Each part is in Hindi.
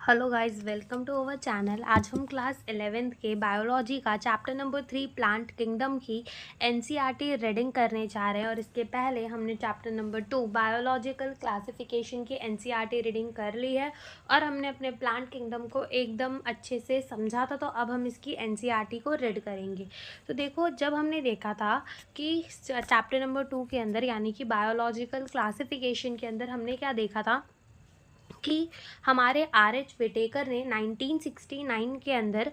Hello guys, welcome to our channel. आज हम क्लास 11th के बायोलॉजी का चैप्टर नंबर 3 प्लांट किंगडम की एनसीईआरटी रीडिंग करने जा रहे हैं। और इसके पहले हमने चैप्टर नंबर 2 बायोलॉजिकल क्लासिफिकेशन की एनसीईआरटी रीडिंग कर ली है और हमने अपने प्लांट किंगडम को एकदम अच्छे से समझा था। तो अब हम इसकी एनसीईआरटी को रीड करेंगे। तो देखो, जब हमने देखा था कि चैप्टर नंबर 2 के अंदर यानी कि बायोलॉजिकल क्लासिफिकेशन के अंदर हमने क्या देखा था कि हमारे R.H. विटेकर ने 1969 के अंदर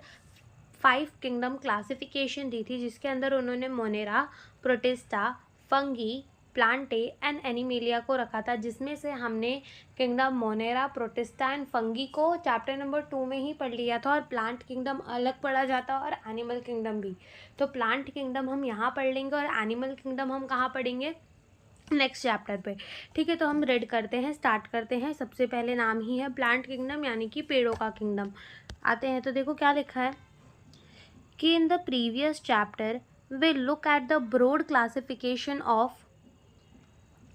5 किंगडम क्लासिफिकेशन दी थी, जिसके अंदर उन्होंने Monera, protista, fungi, Plantae and animalia को रखा था, जिसमें से हमने kingdom Monera, protista and fungi को चैप्टर नंबर 2 में ही पढ़ लिया था और प्लांट किंगडम अलग पढ़ा जाता और एनिमल किंगडम भी। तो प्लांट किंगडम हम यहाँ पढ़ लेंगे और एनिमल किंगडम हम कहाँ पढ़ेंगे, नेक्स्ट चैप्टर पे। ठीक है, तो हम रीड करते हैं, स्टार्ट करते हैं। सबसे पहले नाम ही है प्लांट किंगडम यानी कि पेड़ों का किंगडम। आते हैं तो देखो क्या लिखा है कि in the previous chapter we look at the broad classification of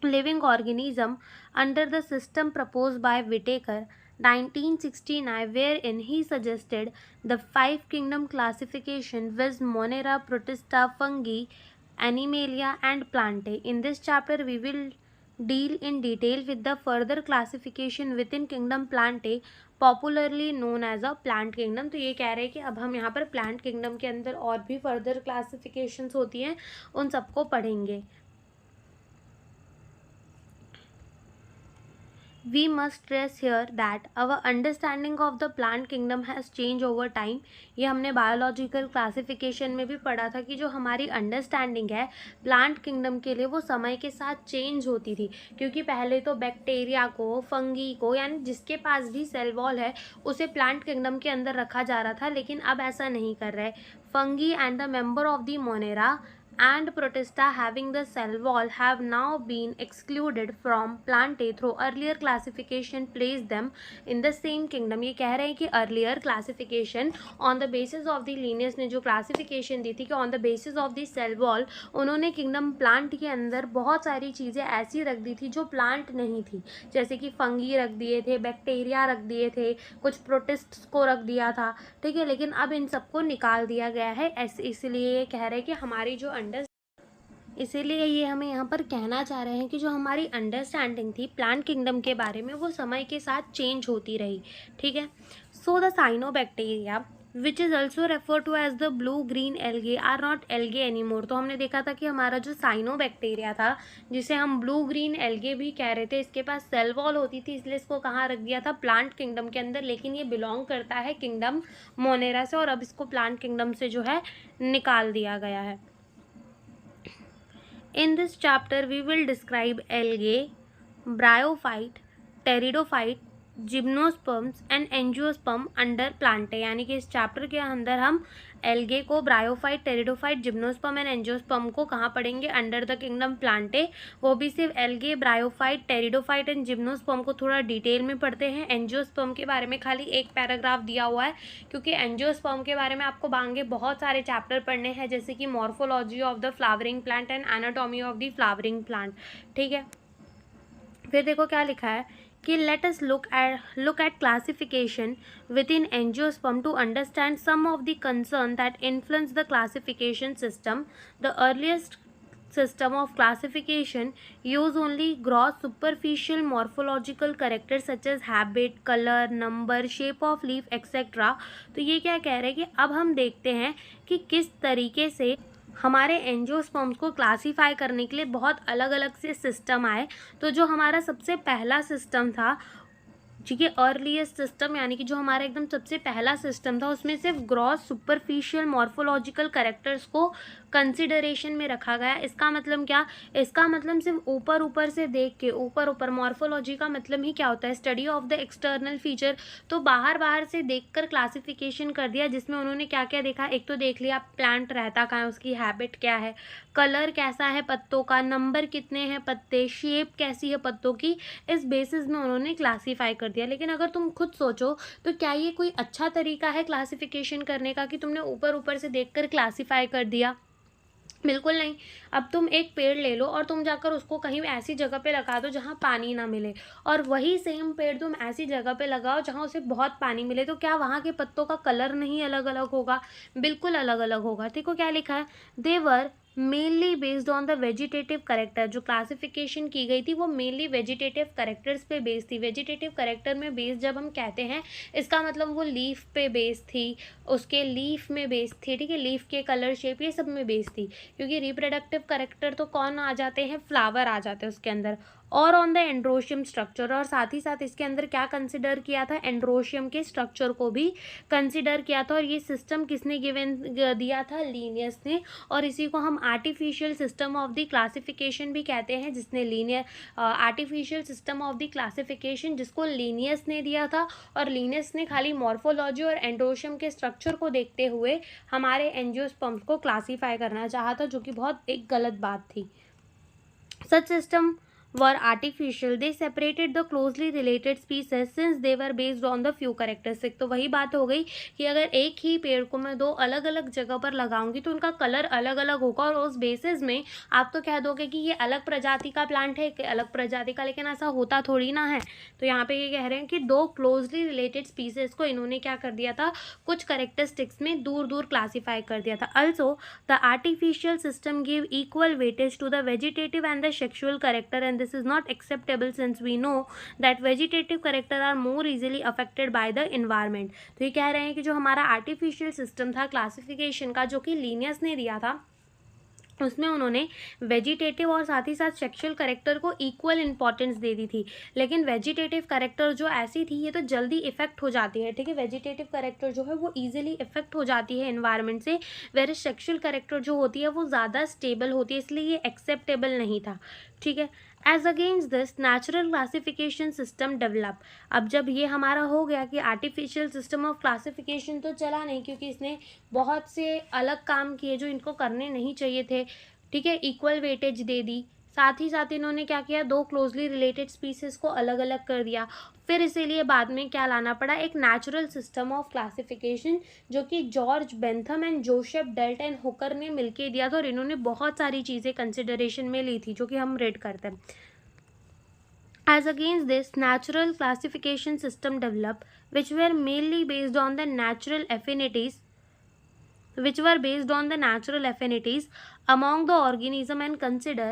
living organism under the system proposed by Whittaker 1969, wherein he suggested the 5 kingdom classification with Monera, Protista, Fungi, Animalia and Plantae. In this chapter we will deal in detail with the further classification within kingdom Plantae, popularly known as a plant kingdom. तो ये कह रहे हैं कि अब हम यहाँ पर प्लांट किंगडम के अंदर और भी फर्दर क्लासिफिकेशंस होती हैं, उन सबको पढ़ेंगे। We must stress here that our understanding of the plant kingdom has changed over time. ये हमने बायोलॉजिकल क्लासिफिकेशन में भी पढ़ा था कि जो हमारी अंडरस्टैंडिंग है प्लांट किंगडम के लिए वो समय के साथ चेंज होती थी, क्योंकि पहले तो बैक्टीरिया को, फंगी को, यानी जिसके पास भी सेल वॉल है उसे प्लांट किंगडम के अंदर रखा जा रहा था, लेकिन अब ऐसा नहीं कर रहे। Fungi and the member of the Monera and Protista having the cell wall have now been excluded from Plantae through earlier classification placed them in the same kingdom. ये कह रहे हैं कि earlier classification on the basis of the Linnaeus ने जो classification दी थी कि on the basis of the cell wall उन्होंने kingdom plant के अंदर बहुत सारी चीज़ें ऐसी रख दी थी जो plant नहीं थी, जैसे कि फंगी रख दिए थे, बैक्टीरिया रख दिए थे, कुछ प्रोटिस्ट्स को रख दिया था। ठीक है, लेकिन अब इन सबको निकाल दिया गया है। इसलिए ये कह रहे हैं कि हमारी जो इसीलिए ये हमें यहाँ पर कहना चाह रहे हैं कि जो हमारी अंडरस्टैंडिंग थी प्लांट किंगडम के बारे में वो समय के साथ चेंज होती रही। ठीक है, so the cyanobacteria which is also refer to as the blue green algae are not algae anymore. तो हमने देखा था कि हमारा जो साइनोबैक्टीरिया था, जिसे हम ब्लू ग्रीन एल्गे भी कह रहे थे, इसके पास सेल वॉल होती थी, इसलिए इसको कहाँ रख दिया था, प्लांट किंगडम के अंदर, लेकिन ये बिलोंग करता है किंगडम मोनेरा से और अब इसको प्लांट किंगडम से जो है निकाल दिया गया है। In this chapter, we will describe algae, bryophyte, pteridophyte, gymnosperms and angiosperm under Plantae. यानी कि इस चैप्टर के अंदर हम एल्गे को, bryophyte, pteridophyte, gymnosperm and angiosperm को कहाँ पढ़ेंगे, अंडर द किंगडम प्लांटे। वो भी सिर्फ algae, bryophyte, pteridophyte and gymnosperm को थोड़ा डिटेल में पढ़ते हैं। एंजियोस्पर्म के बारे में खाली एक पैराग्राफ दिया हुआ है, क्योंकि एंजियोस्पर्म के बारे में आपको आगे बहुत सारे चैप्टर पढ़ने हैं, जैसे कि morphology of the flowering plant and anatomy of the flowering plant. ठीक है, फिर देखो क्या लिखा है कि let us look at classification within angiosperm to understand some of the concern that influence the classification system. The earliest system of classification use only gross superficial morphological characters such as habit, color, number, shape of leaf etc. तो ये क्या कह रहे हैं कि अब हम देखते हैं कि किस तरीके से हमारे एंजियोस्पर्म्स को क्लासीफाई करने के लिए बहुत अलग अलग से सिस्टम आए। तो जो हमारा सबसे पहला सिस्टम था, ठीक है, अर्लीस्ट सिस्टम, यानी कि जो हमारा एकदम सबसे पहला सिस्टम था, उसमें सिर्फ ग्रॉस सुपरफिशियल मॉर्फोलॉजिकल कैरेक्टर्स को कंसिडरेशन में रखा गया। इसका मतलब क्या, इसका मतलब सिर्फ ऊपर ऊपर से देख के, ऊपर ऊपर, मॉर्फोलॉजी का मतलब ही क्या होता है, study of the external feature. तो बाहर बाहर से देखकर क्लासिफिकेशन कर दिया, जिसमें उन्होंने क्या क्या देखा, एक तो देख लिया प्लांट रहता कहाँ है, उसकी हैबिट क्या है, कलर कैसा है पत्तों का, नंबर कितने हैं पत्ते, शेप कैसी है पत्तों की, इस बेसिस में उन्होंने क्लासीफाई कर दिया। लेकिन अगर तुम खुद सोचो तो क्या ये कोई अच्छा तरीका है क्लासिफिकेशन करने का कि तुमने ऊपर ऊपर से देखकर क्लासीफाई कर दिया। बिल्कुल नहीं। अब तुम एक पेड़ ले लो और तुम जाकर उसको कहीं ऐसी जगह पे लगा दो जहाँ पानी ना मिले, और वही सेम पेड़ तुम ऐसी जगह पे लगाओ जहाँ उसे बहुत पानी मिले, तो क्या वहाँ के पत्तों का कलर नहीं अलग अलग होगा? बिल्कुल अलग अलग होगा। देखो क्या लिखा है, they were mainly based on the vegetative character. जो क्लासिफिकेशन की गई थी वो मेनली वेजिटेटिव करेक्टर्स पे बेस्ड थी। वेजिटेटिव करेक्टर में बेस्ड जब हम कहते हैं, इसका मतलब वो लीफ पे बेस्ड थी, उसके लीफ में बेस्ड थी, ठीक है, लीफ के कलर शेप ये सब में बेस्ड थी। क्योंकि रिप्रोडक्टिव करेक्टर तो कौन आ जाते हैं, फ्लावर आ जाते हैं उसके अंदर, और ऑन द एंड्रोशियम स्ट्रक्चर, और साथ ही साथ इसके अंदर क्या कंसिडर किया था, एंड्रोशियम के स्ट्रक्चर को भी कंसिडर किया था। और ये सिस्टम किसने गिवन दिया था, लीनियस ने। और इसी को हम artificial system of the classification भी कहते हैं, जिसने linear artificial system of the classification जिसको लीनियस ने दिया था। और लीनियस ने खाली मॉर्फोलॉजी और एंड्रोशियम के स्ट्रक्चर को देखते हुए हमारे एंजियोस्पर्म्स को क्लासीफाई करना चाहा था, जो कि बहुत एक गलत बात थी। Such system were artificial. They separated the closely related species since they were based on the few characteristics. तो वही बात हो गई कि अगर एक ही पेड़ को मैं दो अलग अलग जगह पर लगाऊंगी तो उनका कलर अलग अलग होगा, और उस बेसिस में आप तो कह दोगे कि ये अलग प्रजाति का प्लांट है, कि अलग प्रजाति का, लेकिन ऐसा होता थोड़ी ना है। तो यहाँ पे ये कह रहे हैं कि दो क्लोजली रिलेटेड स्पीसीज को इन्होंने क्या कर दिया था, कुछ करेक्टरिस्टिक्स में दूर दूर क्लासीफाई कर दिया था। Also the artificial system give equal weightage to the vegetative and the sexual character, and this is not acceptable since we know that vegetative character are more easily affected by the environment. तो ये कह रहे हैं कि जो हमारा आर्टिफिशियल सिस्टम था क्लासिफिकेशन का, जो कि लीनियस ने दिया था, उसमें उन्होंने वेजिटेटिव और साथ ही साथ सेक्सुअल कैरेक्टर को इक्वल इंपॉर्टेंस दे दी थी। लेकिन वेजिटेटिव कैरेक्टर जो ऐसी थी, ये तो जल्दी इफेक्ट हो जाती है, ठीक है, वेजिटेटिव कैरेक्टर जो है वो इजीली इफेक्ट हो जाती है एनवायरनमेंट से, वेर सेक्सुअल कैरेक्टर जो होती है वो ज़्यादा स्टेबल होती है, इसलिए ये एक्सेप्टेबल नहीं था, ठीक है। As against this natural classification system develop. अब जब ये हमारा हो गया कि आर्टिफिशियल सिस्टम ऑफ क्लासिफिकेशन तो चला नहीं, क्योंकि इसने बहुत से अलग काम किए जो इनको करने नहीं चाहिए थे, ठीक है, इक्वल वेटेज दे दी, साथ ही साथ इन्होंने क्या किया, दो क्लोजली रिलेटेड स्पीसीज को अलग अलग कर दिया। फिर इसीलिए बाद में क्या लाना पड़ा, एक नेचुरल सिस्टम ऑफ क्लासिफिकेशन, जो कि George Bentham and Joseph dealt and Hooker ने मिलके दिया था। और इन्होंने बहुत सारी चीज़ें कंसिडरेशन में ली थी, जो कि हम रीड करते हैं। As against this, natural classification system developed, which were mainly based on the natural affinities, among the organism, and consider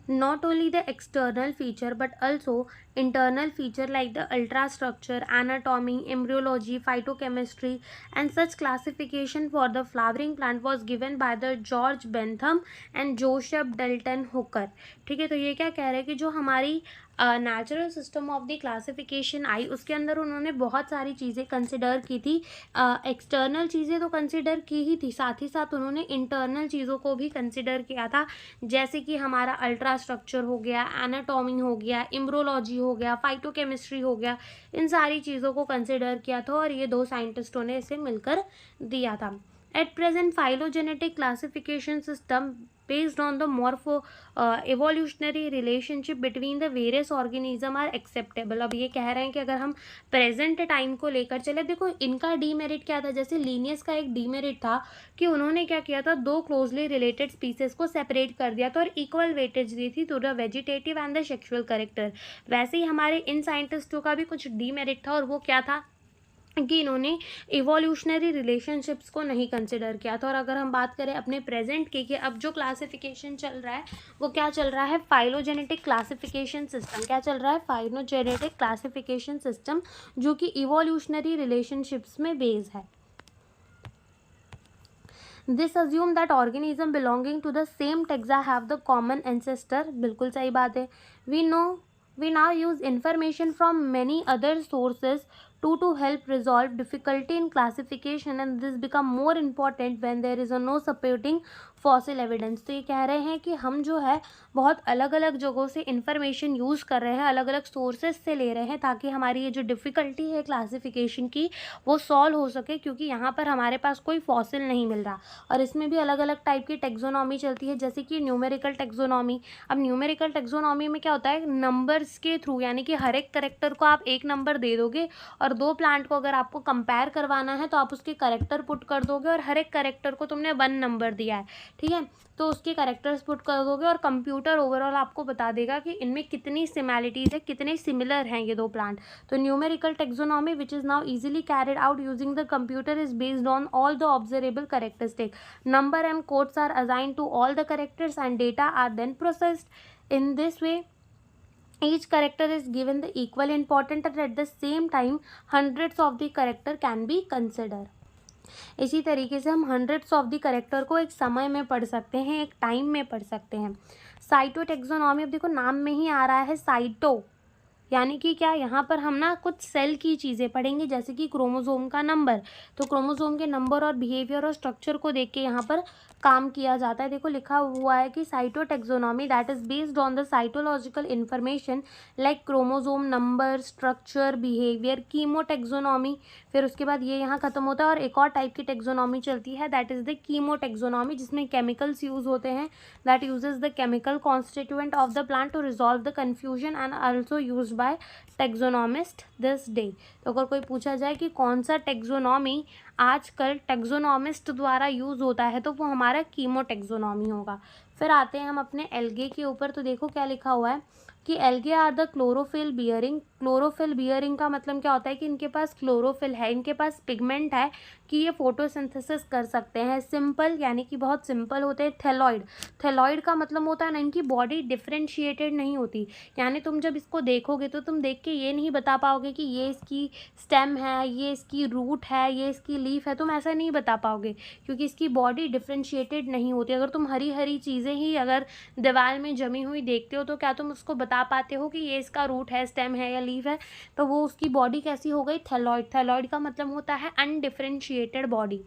not only the external feature but also internal feature like the ultrastructure, anatomy, embryology, phytochemistry, and such classification for the flowering plant was given by the George Bentham and Joseph Dalton Hooker। ठीक है, तो ये क्या कह रहे हैं कि जो हमारी natural system of the classification आई, उसके अंदर उन्होंने बहुत सारी चीज़ें कंसिडर की थी। एक्सटर्नल चीज़ें तो कंसिडर की ही थी, साथ ही साथ उन्होंने इंटरनल चीज़ों को भी कंसिडर किया था, जैसे कि हमारा अल्ट्रा स्ट्रक्चर हो गया, एनाटॉमी हो गया, इम्ब्रोलॉजी हो गया, फाइटोकेमिस्ट्री हो गया, इन सारी चीज़ों को कंसिडर किया था, और ये दो साइंटिस्टों ने इसे मिलकर दिया था। At present phylogenetic classification system based on the morpho evolutionary relationship between the various organism are acceptable। अब ये कह रहे हैं कि अगर हम प्रेजेंट टाइम को लेकर चले, देखो इनका डीमेरिट क्या था, जैसे लीनियस का एक डीमेरिट था कि उन्होंने क्या किया था, दो क्लोजली रिलेटेड स्पीसीज को सेपरेट कर दिया था और इक्वल वेटेज दी थी to the vegetative and the sexual character. वैसे ही हमारे इन साइंटिस्टों का भी कुछ डीमेरिट था, और वो क्या था कि इन्होंने इवोल्यूशनरी रिलेशनशिप्स को नहीं कंसिडर किया था। और अगर हम बात करें अपने प्रेजेंट की, कि अब जो क्लासिफिकेशन चल रहा है वो क्या चल रहा है, फाइलोजेनेटिक क्लासिफिकेशन सिस्टम। क्या चल रहा है, फाइलोजेनेटिक क्लासिफिकेशन सिस्टम, जो कि इवोल्यूशनरी रिलेशनशिप्स में बेस्ड है। This assume that organism belonging to the same taxa have the common ancestor. बिल्कुल सही बात है। We now use information from many other sources to help resolve difficulty in classification, and this become more important when there is no supporting fossil evidence। तो ये कह रहे हैं कि हम जो है बहुत अलग अलग जगहों से इंफॉर्मेशन यूज़ कर रहे हैं, अलग अलग सोर्सेज से ले रहे हैं, ताकि हमारी ये जो डिफ़िकल्टी है क्लासिफिकेशन की वो सॉल्व हो सके, क्योंकि यहाँ पर हमारे पास कोई फॉसिल नहीं मिल रहा। और इसमें भी अलग अलग टाइप की टेक्सोनॉमी चलती है, जैसे कि न्यूमेरिकल टेक्सोनॉमी। अब न्यूमेरिकल टेक्सोनॉमी में क्या होता है, नंबर्स के थ्रू, यानी कि हर एक करेक्टर को आप एक नंबर दे दोगे और दो प्लांट को अगर आपको कंपेयर करवाना है तो आप उसके करेक्टर पुट कर दोगे और हर एक करेक्टर को तुमने 1 नंबर दिया है, ठीक है, तो उसके करेक्टर्स पुट कर दोगे और कंप्यूटर ओवरऑल आपको बता देगा कि इनमें कितनी सिमिलैरिटीज़ है, कितने सिमिलर हैं ये दो प्लांट। तो numerical taxonomy which is now easily carried out using the computer is based on all the observable characteristic, number and codes are assigned to all the characters and data are then processed in this way. Each character is given the equal importance and at the same time hundreds of the character can be considered. इसी तरीके से हम हंड्रेड्स ऑफ द करेक्टर को एक समय में पढ़ सकते हैं, एक टाइम में पढ़ सकते हैं। साइटोटेक्सोनॉमी, अब देखो नाम में ही आ रहा है साइटो, यानी कि क्या, यहाँ पर हम ना कुछ सेल की चीज़ें पढ़ेंगे, जैसे कि क्रोमोसोम का नंबर, तो क्रोमोसोम के नंबर और बिहेवियर और स्ट्रक्चर को देख के यहाँ पर काम किया जाता है। देखो लिखा हुआ है कि cytotaxonomy that is based on the cytological information like chromosome number, structure, behaviour. Chemotaxonomy, फिर उसके बाद ये यहाँ खत्म होता है और एक और टाइप की टेक्सोनॉमी चलती है दैट इज द कीमोटेक्सोनॉमी, जिसमें केमिकल्स यूज होते हैं, that uses the chemical constituent of the plant to resolve the confusion and also use by taxonomist this day. तो अगर कोई पूछा जाए कि कौन सा टेक्सोनॉमी आजकल टेक्सोनॉमिस्ट द्वारा यूज़ होता है तो वो हमारा कीमोटेक्सोनॉमी होगा। फिर आते हैं हम अपने एल्गे के ऊपर, तो देखो क्या लिखा हुआ है कि algae are the chlorophyll bearing. Chlorophyll bearing का मतलब क्या होता है कि इनके पास क्लोरोफिल है, इनके पास पिगमेंट है कि ये फोटोसिंथेसिस कर सकते हैं। सिंपल यानी कि बहुत सिंपल होते हैं। थैलॉइड, थैलॉइड का मतलब होता है ना इनकी बॉडी डिफरेंशिएटेड नहीं होती, यानी तुम जब इसको देखोगे तो तुम देख के ये नहीं बता पाओगे कि ये इसकी स्टेम है, ये इसकी रूट है, ये इसकी लीफ है, तुम ऐसा नहीं बता पाओगे क्योंकि इसकी बॉडी डिफरेंशिएटेड नहीं होती। अगर तुम हरी हरी चीज़ें ही अगर दीवार में जमी हुई देखते हो तो क्या तुम उसको बता पाते हो कि ये इसका रूट है, स्टेम है या लीफ है? तो वो उसकी बॉडी कैसी हो गई? थैलॉइड। थैलॉइड का मतलब होता है अनडिफरेंशिएटेड बॉडी।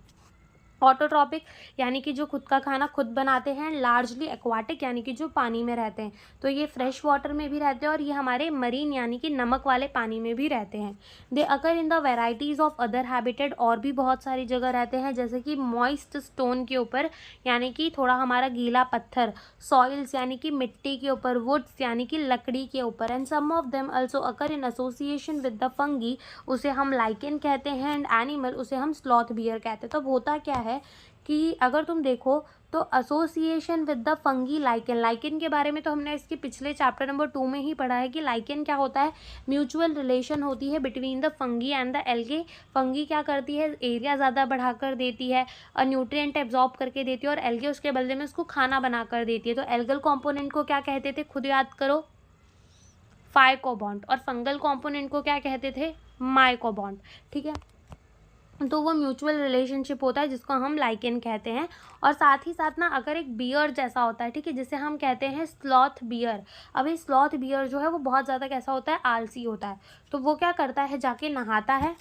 ऑटोट्रॉपिक यानी कि जो खुद का खाना खुद बनाते हैं। लार्जली एक्वाटिक यानी कि जो पानी में रहते हैं, तो ये फ्रेश वाटर में भी रहते हैं और ये हमारे मरीन यानी कि नमक वाले पानी में भी रहते हैं। They occur in the varieties of other habitat, और भी बहुत सारी जगह रहते हैं जैसे कि मॉइस्ट स्टोन के ऊपर यानी कि थोड़ा हमारा गीला पत्थर, सॉइल्स यानी कि मिट्टी के ऊपर, वुड्स यानी कि लकड़ी के ऊपर, and some of them also occur in association with the fungi, उसे हम लाइकेन कहते हैं, एंड एनिमल उसे हम स्लॉथ बियर कहते हैं। तब होता क्या है कि अगर तुम देखो तो association with the fungi lichen, lichen के बारे में तो हमने इसके पिछले चैप्टर नंबर 2 में ही पढ़ा है कि लाइकेन क्या होता है, म्यूचुअल रिलेशन होती है between the fungi and the algae. Fungi क्या करती है, एरिया ज़्यादा बढ़ाकर देती है और न्यूट्रिएंट एब्जॉर्ब करके देती है, और एल्गे उसके बदले में उसको खाना बनाकर देती है। तो एल्गल कॉम्पोनेंट को क्या कहते थे, खुद याद करो, फाइकोबॉन्ड, और फंगल कॉम्पोनेंट को क्या कहते थे, माइकोबॉन्ड, ठीक है। तो वो म्यूचुअल रिलेशनशिप होता है जिसको हम लाइकेन कहते हैं। और साथ ही साथ ना अगर एक बियर जैसा होता है, ठीक है, जिसे हम कहते हैं स्लॉथ बियर। अब ये स्लॉथ बियर जो है वो बहुत ज़्यादा कैसा होता है, आलसी होता है। तो वो क्या करता है, जाके नहाता है,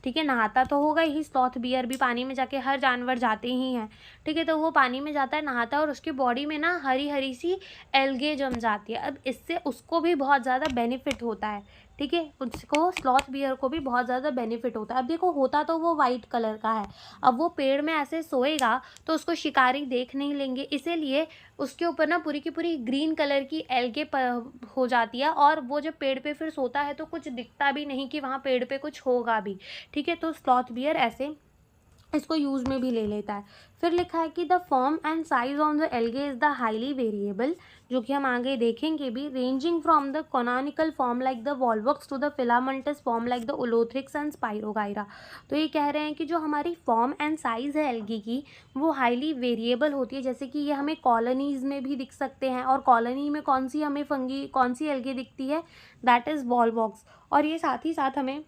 ठीक है, नहाता तो होगा ही, स्लॉथ बियर भी पानी में जाके, हर जानवर जाते ही हैं, ठीक है, तो वो पानी में जाता है, नहाता है और उसकी बॉडी में ना हरी हरी सी एल्गे जम जाती है। अब इससे उसको भी बहुत ज़्यादा बेनिफिट होता है, ठीक है, उसको स्लॉथ बियर को भी बहुत ज़्यादा बेनिफिट होता है। अब देखो होता तो वो वाइट कलर का है, अब वो पेड़ में ऐसे सोएगा तो उसको शिकारी देख नहीं लेंगे, इसीलिए उसके ऊपर ना पूरी की पूरी ग्रीन कलर की एल्गे हो जाती है, और वो जब पेड़ पे फिर सोता है तो कुछ दिखता भी नहीं कि वहाँ पेड़ पे कुछ होगा भी, ठीक है। तो स्लॉथ बियर ऐसे इसको यूज में भी ले लेता है। फिर लिखा है कि the form and size on the algae is the highly variable, जो कि हम आगे देखेंगे भी, ranging from the colonial form like the Volvox to the filamentous form like the Ulothrix and Spirogyra. तो ये कह रहे हैं कि जो हमारी फॉर्म एंड साइज है एल्गी की वो हाईली वेरिएबल होती है, जैसे कि ये हमें कॉलोनीज में भी दिख सकते हैं, और कॉलोनी में कौन सी हमें फंगी, कौन सी एल्गी दिखती है, दैट इज वॉल्वॉक्स। और ये साथ ही साथ हमें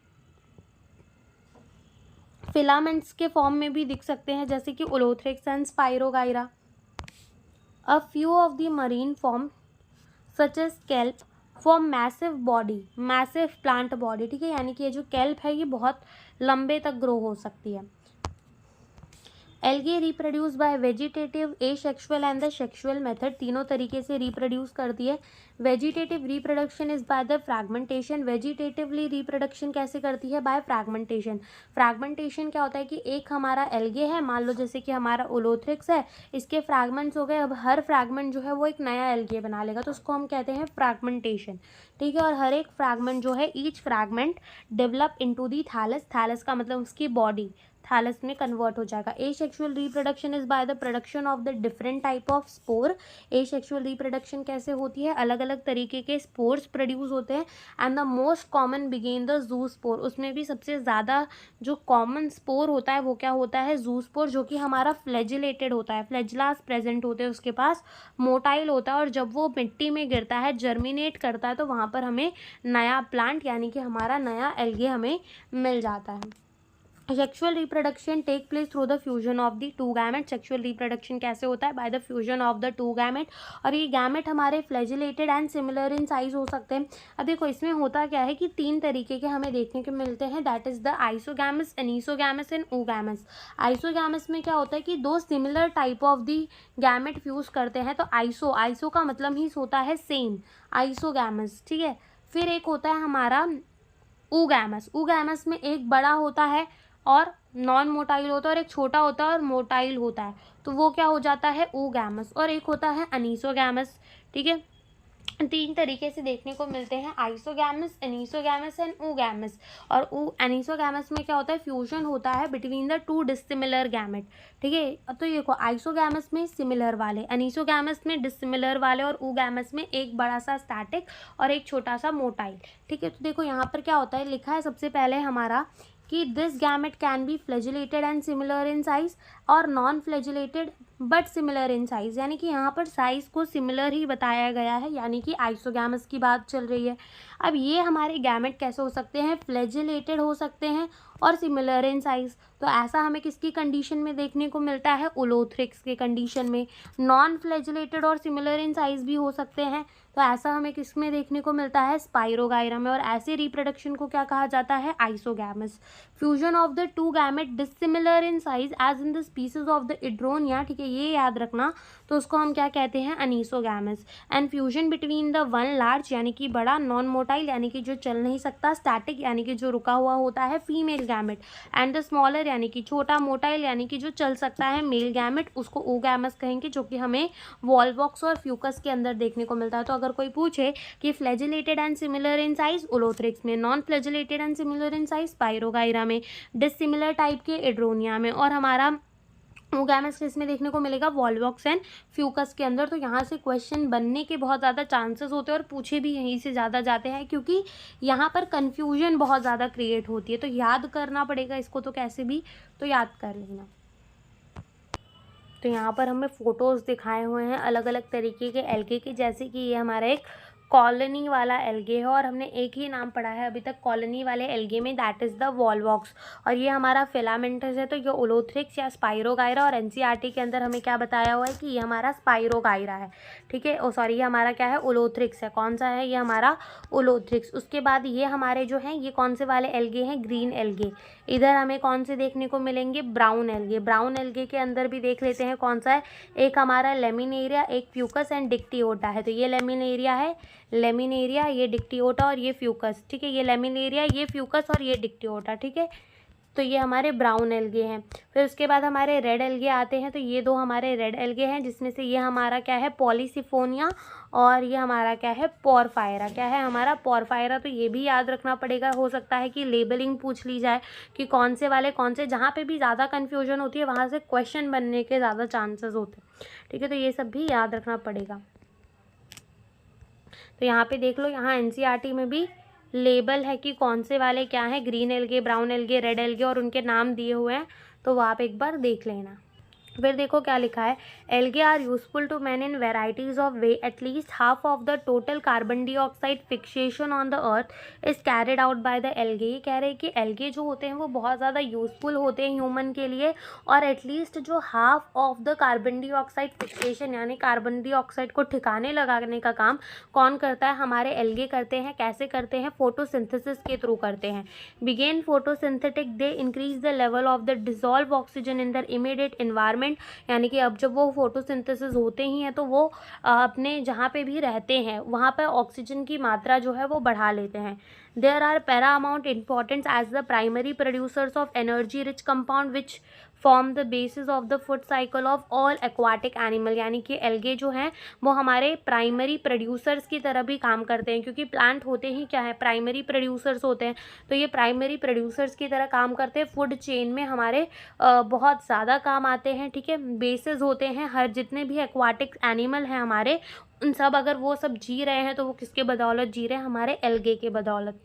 फिलामेंट्स के फॉर्म में भी दिख सकते हैं जैसे कि Ulothrix and Spirogyra. A few of the marine form such as kelp form massive body, massive plant body, ठीक है, यानी कि ये जो केल्प है ये बहुत लंबे तक ग्रो हो सकती है। Algae reproduce by vegetative, asexual and the sexual method, तीनों तरीके से रिप्रोड्यूस करती है। Vegetative reproduction is by the fragmentation. Vegetatively reproduction कैसे करती है? Bye fragmentation. फ्रैगमेंटेशन क्या होता है कि एक हमारा एल्गे है, मान लो जैसे कि हमारा ओलोथ्रिक्स है, इसके फ्रैगमेंट्स हो गए, अब हर फ्रैगमेंट जो है वो एक नया एल्गे बना लेगा, तो उसको हम कहते हैं फ्रैगमेंटेशन, ठीक है। और हर एक फ्रैगमेंट जो है, each fragment develop into the thallus, thallus का मतलब उसकी बॉडी, थैलस में कन्वर्ट हो जाएगा। Asexual reproduction is by the production of the different type of spore. Asexual reproduction कैसे होती है? अलग अलग तरीके के स्पोर्स प्रोड्यूस होते हैं, एंड द मोस्ट कॉमन बिगेन द जू स्पोर। उसमें भी सबसे ज़्यादा जो कॉमन स्पोर होता है वो क्या होता है? जू स्पोर, जो कि हमारा फ्लैजिलेटेड होता है, फ्लैजिलास प्रेजेंट होते हैं उसके पास, मोटाइल होता है, और जब वो मिट्टी में गिरता है, जर्मिनेट करता है, तो वहाँ पर हमें नया प्लांट यानी कि हमारा नया एल्गे हमें मिल जाता है। Sexual reproduction take place through the fusion of the two gamete. Sexual reproduction कैसे होता है? By the fusion of the two gamete. और ये गैमेट हमारे flagellated and similar in size हो सकते हैं। अब देखो इसमें होता क्या है कि 3 तरीके के हमें देखने को मिलते हैं, that is the isogamous, anisogamous and oogamous। Isogamous में क्या होता है कि 2 similar type of the gamete fuse करते हैं, तो आइसो का मतलब ही होता है सेम, आइसोगैमस, ठीक है। फिर एक होता है हमारा oogamous। oogamous में एक बड़ा होता है और नॉन मोटाइल होता है, और एक छोटा होता है और मोटाइल होता है, तो वो क्या हो जाता है? oogamous। और एक होता है अनीसोगैमस, ठीक है। 3 तरीके से देखने को मिलते हैं, आइसोगैमस, एनीसोगैमस एंड oogamous। और एनीसोगैमस में क्या होता है? फ्यूजन होता है बिटवीन द 2 डिसिमिलर गैमेट, ठीक है। तो ये देखो आइसोगैमस में सिमिलर वाले, एनीसोगैमस में डिसिमिलर वाले, और oogamous में एक बड़ा सा स्टैटिक और एक छोटा सा मोटाइल, ठीक है। तो देखो यहाँ पर क्या होता है, लिखा है सबसे पहले हमारा कि this gamete can be flagellated and similar in size और non flagellated but similar in size, यानी कि यहाँ पर साइज को सिमिलर ही बताया गया है, यानी कि आइसोगैमस की बात चल रही है। अब ये हमारे गैमेट कैसे हो सकते हैं? फ्लैजिलेटेड हो सकते हैं और सिमिलर इन साइज। तो ऐसा हमें किसकी कंडीशन में देखने को मिलता है? ओलोथ्रिक्स के कंडीशन में। नॉन फ्लैजिलेटेड और सिमिलर इन साइज भी हो सकते हैं, तो ऐसा हमें किस में देखने को मिलता है? स्पाइरोगाइरा में। और ऐसे रिप्रोडक्शन को क्या कहा जाता है? Isogamous. Fusion of the two gamete dissimilar in size as in the species of the Eudorina, ठीक है, ये याद रखना, तो उसको हम क्या कहते हैं? Anisogamous. And fusion between the one large यानी कि बड़ा, नॉन मोटाइल यानी कि जो चल नहीं सकता, स्टैटिक यानी कि जो रुका हुआ होता है, female gamete, and the smaller यानी कि छोटा, मोटाइल यानी कि जो चल सकता है, मेल गैमेट, उसको oogamous कहेंगे, जो कि हमें वॉल्वॉक्स और फ्यूकस के अंदर देखने को मिलता है। तो अगर कोई पूछे कि flagellated and similar in size Ulothrix में, non flagellated and similar in size Spirogyra में, डिसिमिलर टाइप के इड्रोनिया में, और हमारा oogamous किसमें देखने को मिलेगा? वॉल्वॉक्स एंड फ्यूकस के अंदर। तो यहाँ से क्वेश्चन बनने के बहुत ज़्यादा चांसेस होते हैं और पूछे भी यहीं से ज़्यादा जाते हैं, क्योंकि यहाँ पर कन्फ्यूजन बहुत ज़्यादा क्रिएट होती है, तो याद करना पड़ेगा इसको, तो कैसे भी तो याद कर लेना। तो यहाँ पर हमें फ़ोटोज़ दिखाए हुए हैं अलग अलग तरीके के एल्गे के, जैसे कि ये हमारा एक कॉलोनी वाला एल्गे है, और हमने एक ही नाम पढ़ा है अभी तक कॉलोनी वाले एल्गे में, दैट इज़ द वॉल्वॉक्स। और ये हमारा फिलामेंटस है, तो ये ओलोथ्रिक्स या स्पाइरोगाइरा, और एनसीईआरटी के अंदर हमें क्या बताया हुआ है कि ये हमारा स्पाइरोगाइरा है, ठीक है। सॉरी, ये हमारा क्या है? ओलोथ्रिक्स है। कौन सा है? ये हमारा ओलोथ्रिक्स। उसके बाद ये हमारे जो हैं, ये कौन से वाले एल्गे हैं? Green algae. इधर हमें कौन से देखने को मिलेंगे? Brown algae. ब्राउन एल्गे के अंदर भी देख लेते हैं कौन सा है। एक हमारा लेमिनेरिया, एक फ्यूकस एंड डिक्टियोटा है। तो ये लेमिनेरिया है, लेमिनेरिया, ये डिक्टियोटा और ये फ्यूकस, ठीक है। ये लेमिनेरिया, ये फ्यूकस और ये डिक्टियोटा, ठीक है। तो ये हमारे ब्राउन एल्गे हैं। फिर उसके बाद हमारे रेड एल्गे आते हैं, तो ये 2 हमारे रेड एल्गे हैं, जिसमें से ये हमारा क्या है? पॉलीसिफोनिया, और ये हमारा क्या है? पोरफायरा। क्या है हमारा? पोरफायरा। तो ये भी याद रखना पड़ेगा, हो सकता है कि लेबलिंग पूछ ली जाए कि कौन से वाले कौन से, जहाँ पे भी ज़्यादा कन्फ्यूजन होती है वहाँ से क्वेश्चन बनने के ज़्यादा चांसेस होते हैं, ठीक है। तो ये सब भी याद रखना पड़ेगा। तो यहाँ पे देख लो, यहाँ एनसीईआरटी में भी लेबल है कि कौन से वाले क्या हैं, green algae, brown algae, red algae, और उनके नाम दिए हुए हैं, तो वो आप एक बार देख लेना। फिर देखो क्या लिखा है, algae are useful to man in varieties of way, at least half of the total carbon dioxide fixation on the earth is carried out by the algae. ये कह रहे हैं कि एल्गे जो होते हैं वो बहुत ज़्यादा यूजफुल होते हैं ह्यूमन के लिए, और एटलीस्ट जो half of the carbon dioxide fixation यानी कार्बन डाइऑक्साइड को ठिकाने लगाने का काम कौन करता है? हमारे एल्गे करते हैं। कैसे करते हैं? फोटोसिंथेसिस के थ्रू करते हैं। बिगेन photosynthetic, they increase the level of the dissolve oxygen in the immediate environment environment, यानी कि अब जब वो फोटोसिंथेसिस होते ही हैं तो वो अपने जहाँ पे भी रहते हैं वहाँ पर ऑक्सीजन की मात्रा जो है वो बढ़ा लेते हैं। There are paramount importance as the primary producers of energy rich compound which form the basis of the food cycle of all aquatic animal, यानी कि एल्गे जो हैं वो हमारे प्राइमरी प्रोड्यूसर्स की तरह भी काम करते हैं, क्योंकि प्लांट होते ही क्या है, प्राइमरी प्रोड्यूसर्स होते हैं। तो ये प्राइमरी प्रोड्यूसर्स की तरह काम करते हैं, फूड चेन में हमारे बहुत ज़्यादा काम आते हैं। ठीक है, बेसिस होते हैं हर जितने भी एक्वाटिक एनिमल हैं हमारे, उन सब अगर वो सब जी रहे हैं तो वो किसके बदौलत जी रहे हैं, हमारे एल्गे के बदौलत।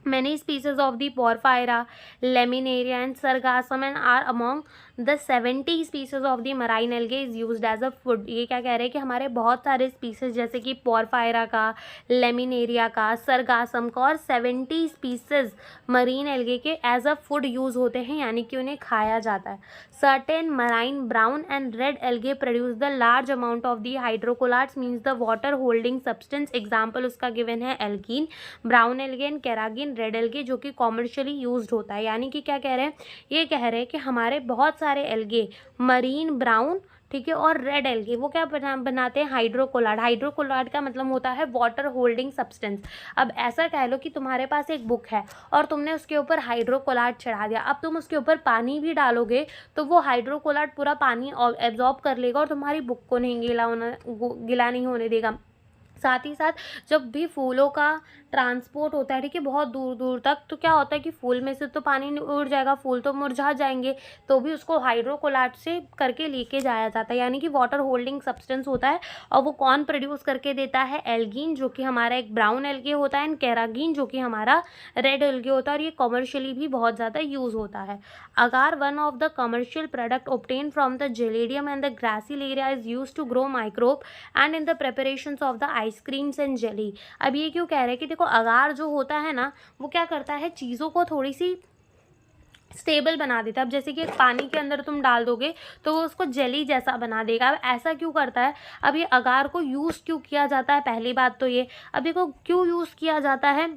Many species of the Porphyra, Laminaria and Sargassum and are among the 70 species of the marine algae is used as a food। ये क्या कह रहे हैं कि हमारे बहुत सारे स्पीसीज जैसे कि पोरफायरा का, लेमिनेरिया का, सरगासम का और 70 स्पीसीज मरीन एल्गे के एज अ फूड यूज होते हैं, यानी कि उन्हें खाया जाता है। Certain marine brown and red algae produce the large amount of the hydrocolloids means the water holding substance. Example उसका गिवन है algin, brown algae and carrageen, red algae जो कि कॉमर्शियली यूज्ड होता है। यानी कि क्या कह रहे हैं, ये कह रहे हैं कि हमारे बहुत सारे एल्गे मरीन ब्राउन, ठीक है, और रेड एल्गे वो क्या बनाते हैं, हाइड्रोकोलाट। हाइड्रोकोलाट का मतलब होता है वाटर होल्डिंग सब्सटेंस। अब ऐसा कह लो कि तुम्हारे पास एक बुक है और तुमने उसके ऊपर हाइड्रोकोलाट चढ़ा दिया, अब तुम उसके ऊपर पानी भी डालोगे तो वो हाइड्रोकोलाट पूरा पानी एब्जॉर्ब कर लेगा और तुम्हारी बुक को नहीं गीला नहीं होने देगा। साथ ही साथ जब भी फूलों का ट्रांसपोर्ट होता है, ठीक है, बहुत दूर दूर तक, तो क्या होता है कि फूल में से तो पानी उड़ जाएगा, फूल तो मुरझा जाएंगे, तो भी उसको हाइड्रोकोलाट से करके लेके जाया जाता है, यानी कि वाटर होल्डिंग सब्सटेंस होता है। और वो कौन प्रोड्यूस करके देता है, एल्गीन जो कि हमारा एक ब्राउन एल्गे होता है, एंड कैरागीन जो कि हमारा रेड एल्गे होता है, और ये कमर्शियली भी बहुत ज़्यादा यूज़ होता है। Agar one of the commercial product obtained from the Gelidium and the Gracilaria is use to grow microbe and in the preparations of the ice creams and jelly. अब ये क्यों कह रहे हैं कि देखो अगार जो होता है ना वो क्या करता है, चीज़ों को थोड़ी सी स्टेबल बना देता है। अब जैसे कि पानी के अंदर तुम डाल दोगे तो वो उसको जेली जैसा बना देगा। अब ऐसा क्यों करता है, अब ये अगार को यूज़ क्यों किया जाता है, पहली बात तो ये, अब देखो क्यों यूज़ किया जाता है,